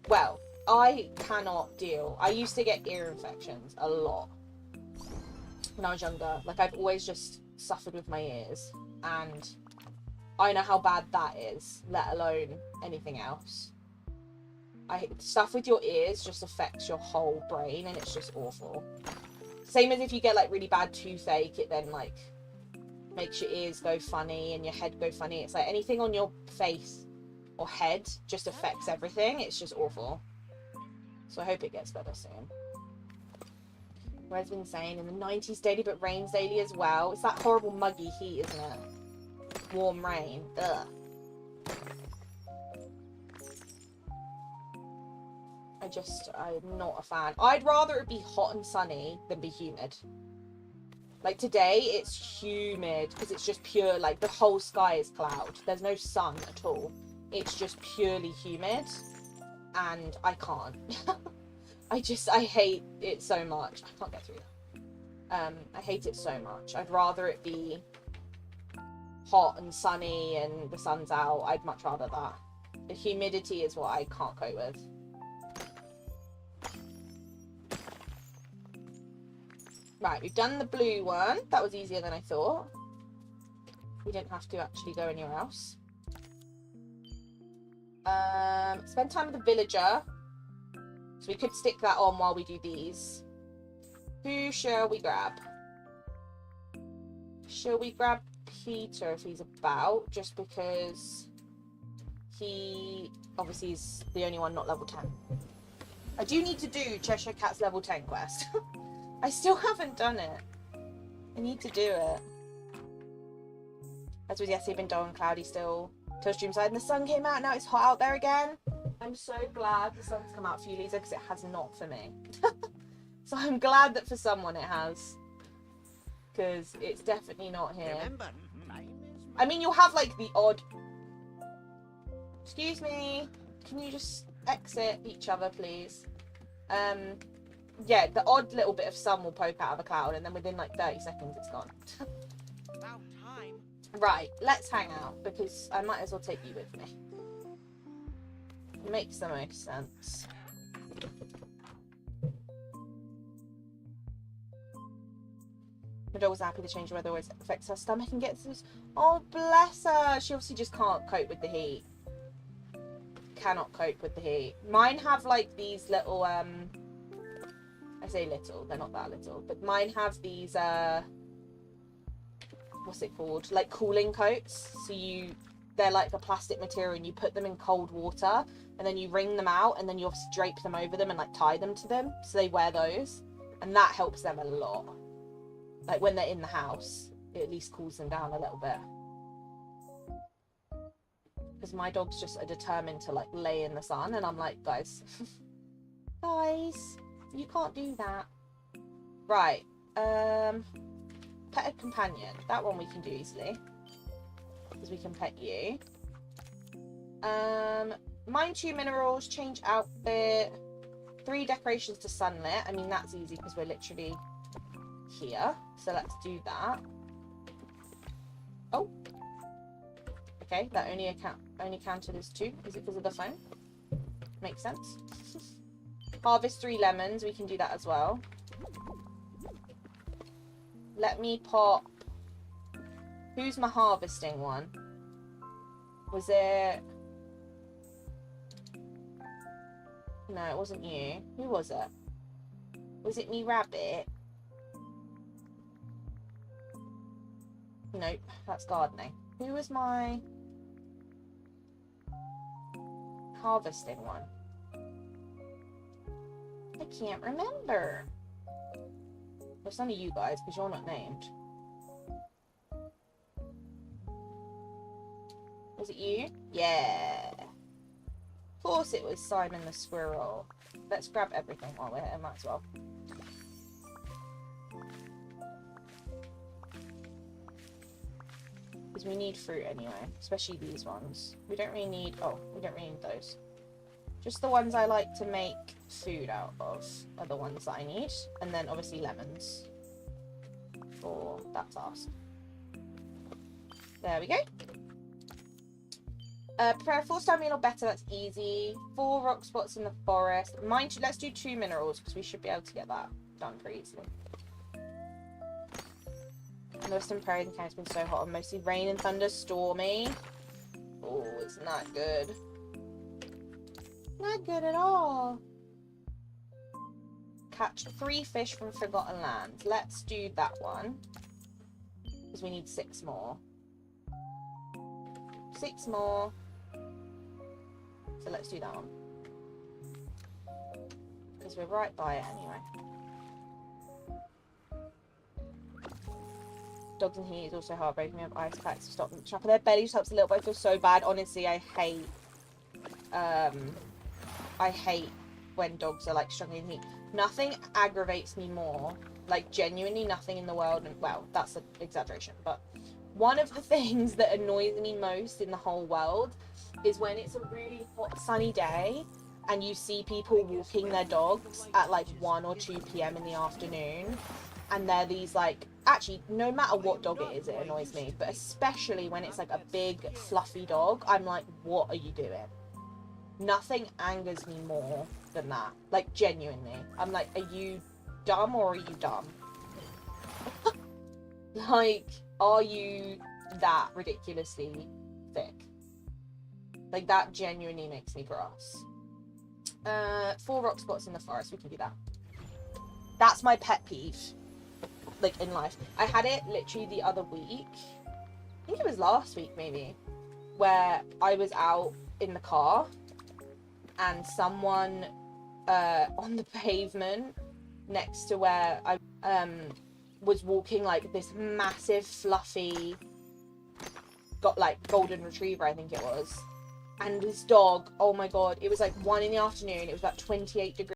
Well, I cannot deal. I used to get ear infections a lot when I was younger. Like, I've always just suffered with my ears, and I know how bad that is, let alone anything else. Stuff with your ears just affects your whole brain, and it's just awful. Same as if you get, like, really bad toothache, it then, like, makes your ears go funny and your head go funny. It's like anything on your face or head just affects everything. It's just awful. So I hope it gets better soon. Weather's been insane in the 90s daily, but rains daily as well. It's that horrible muggy heat, isn't it? Warm rain. Ugh. I'm not a fan. I'd rather it be hot and sunny than be humid. Like today, it's humid because it's just pure, like the whole sky is cloud. There's no sun at all. It's just purely humid, and I can't. I hate it so much. I can't get through that. I hate it so much. I'd rather it be hot and sunny and the sun's out. I'd much rather that. The humidity is what I can't cope with. Right, we've done the blue one. That was easier than I thought. We didn't have to actually go anywhere else. Spend time with the villager. So we could stick that on while we do these. Who shall we grab? Shall we grab Peter if he's about? Just because he obviously is the only one not level 10. I do need to do Cheshire Cat's level 10 quest. I still haven't done it. I need to do it. As was yesterday, been dull and cloudy still. Till Dreamside, and the sun came out. Now it's hot out there again. I'm so glad the sun's come out for you, Lisa, because it has not for me. So I'm glad that for someone it has. Because it's definitely not here. I mean, you'll have like the odd... Excuse me. Can you just exit each other, please? Yeah, the odd little bit of sun will poke out of a cloud, and then within like 30 seconds it's gone. About time. Right, let's hang out, because I might as well take you with me. It makes the most sense. My dog was happy the change of weather always affects her stomach and gets this. Oh, bless her! She obviously just can't cope with the heat. Cannot cope with the heat. Mine have like these little, I say little, they're not that little, but mine have these, what's it called? Like cooling coats. So they're like a plastic material, and you put them in cold water, and then you wring them out, and then you obviously drape them over them and like tie them to them. So they wear those, and that helps them a lot. Like when they're in the house, it at least cools them down a little bit. Because my dogs just are determined to like lay in the sun, and I'm like, guys, guys, you can't do that. Right. Pet a companion. That one we can do easily. Because we can pet you. Mine 2 minerals, change outfit. 3 decorations to sunlit. I mean, that's easy because we're literally here. So let's do that. Oh. Okay, that only counted as 2. Is it because of the phone? Makes sense. Harvest 3 lemons. We can do that as well. Let me pop... Who's my harvesting one? Was it... No, it wasn't you. Who was it? Was it me rabbit? Nope, that's gardening. Who was my harvesting one? I can't remember. It's none of you guys because you're not named. Was it you? Yeah. Of course it was Simon the squirrel. Let's grab everything while we're here, might as well. Because we need fruit anyway, especially these ones. We don't really need, we don't really need those. Just the ones I like to make food out of are the ones that I need. And then obviously lemons for that task. There we go. Prepare a 4-star meal or better, that's easy. 4 rock spots in the forest. Let's do 2 minerals because we should be able to get that done pretty easily. Northern Prairie County has been so hot and mostly rain and thunder, stormy. Oh, it's not good. Not good at all. Catch 3 fish from Forgotten Lands. Let's do that one. Because we need 6 more. 6 more. So let's do that one. Because we're right by it anyway. Dogs and heat is also heartbreaking. We have ice packs to stop them. Trap of their belly just helps a little bit. I feel so bad. Honestly, I hate when dogs are like struggling with heat. Nothing aggravates me more. Like genuinely nothing in the world. And well, that's an exaggeration. But one of the things that annoys me most in the whole world is when it's a really hot sunny day and you see people walking their dogs at like 1 or 2 p.m. in the afternoon. And they're these like, actually, no matter what dog it is, it annoys me. But especially when it's like a big, fluffy dog, I'm like, what are you doing? Nothing angers me more than that. Like, genuinely. I'm like, are you dumb or are you dumb? Like, are you that ridiculously thick? Like, that genuinely makes me cross. 4 rock spots in the forest. We can do that. That's my pet peeve. Like in life. I had it literally the other week. I think it was last week maybe. Where I was out in the car and someone on the pavement next to where I was walking, like this massive fluffy golden retriever, I think it was. And this dog, oh my god, it was like 1 in the afternoon, it was about 28 degrees.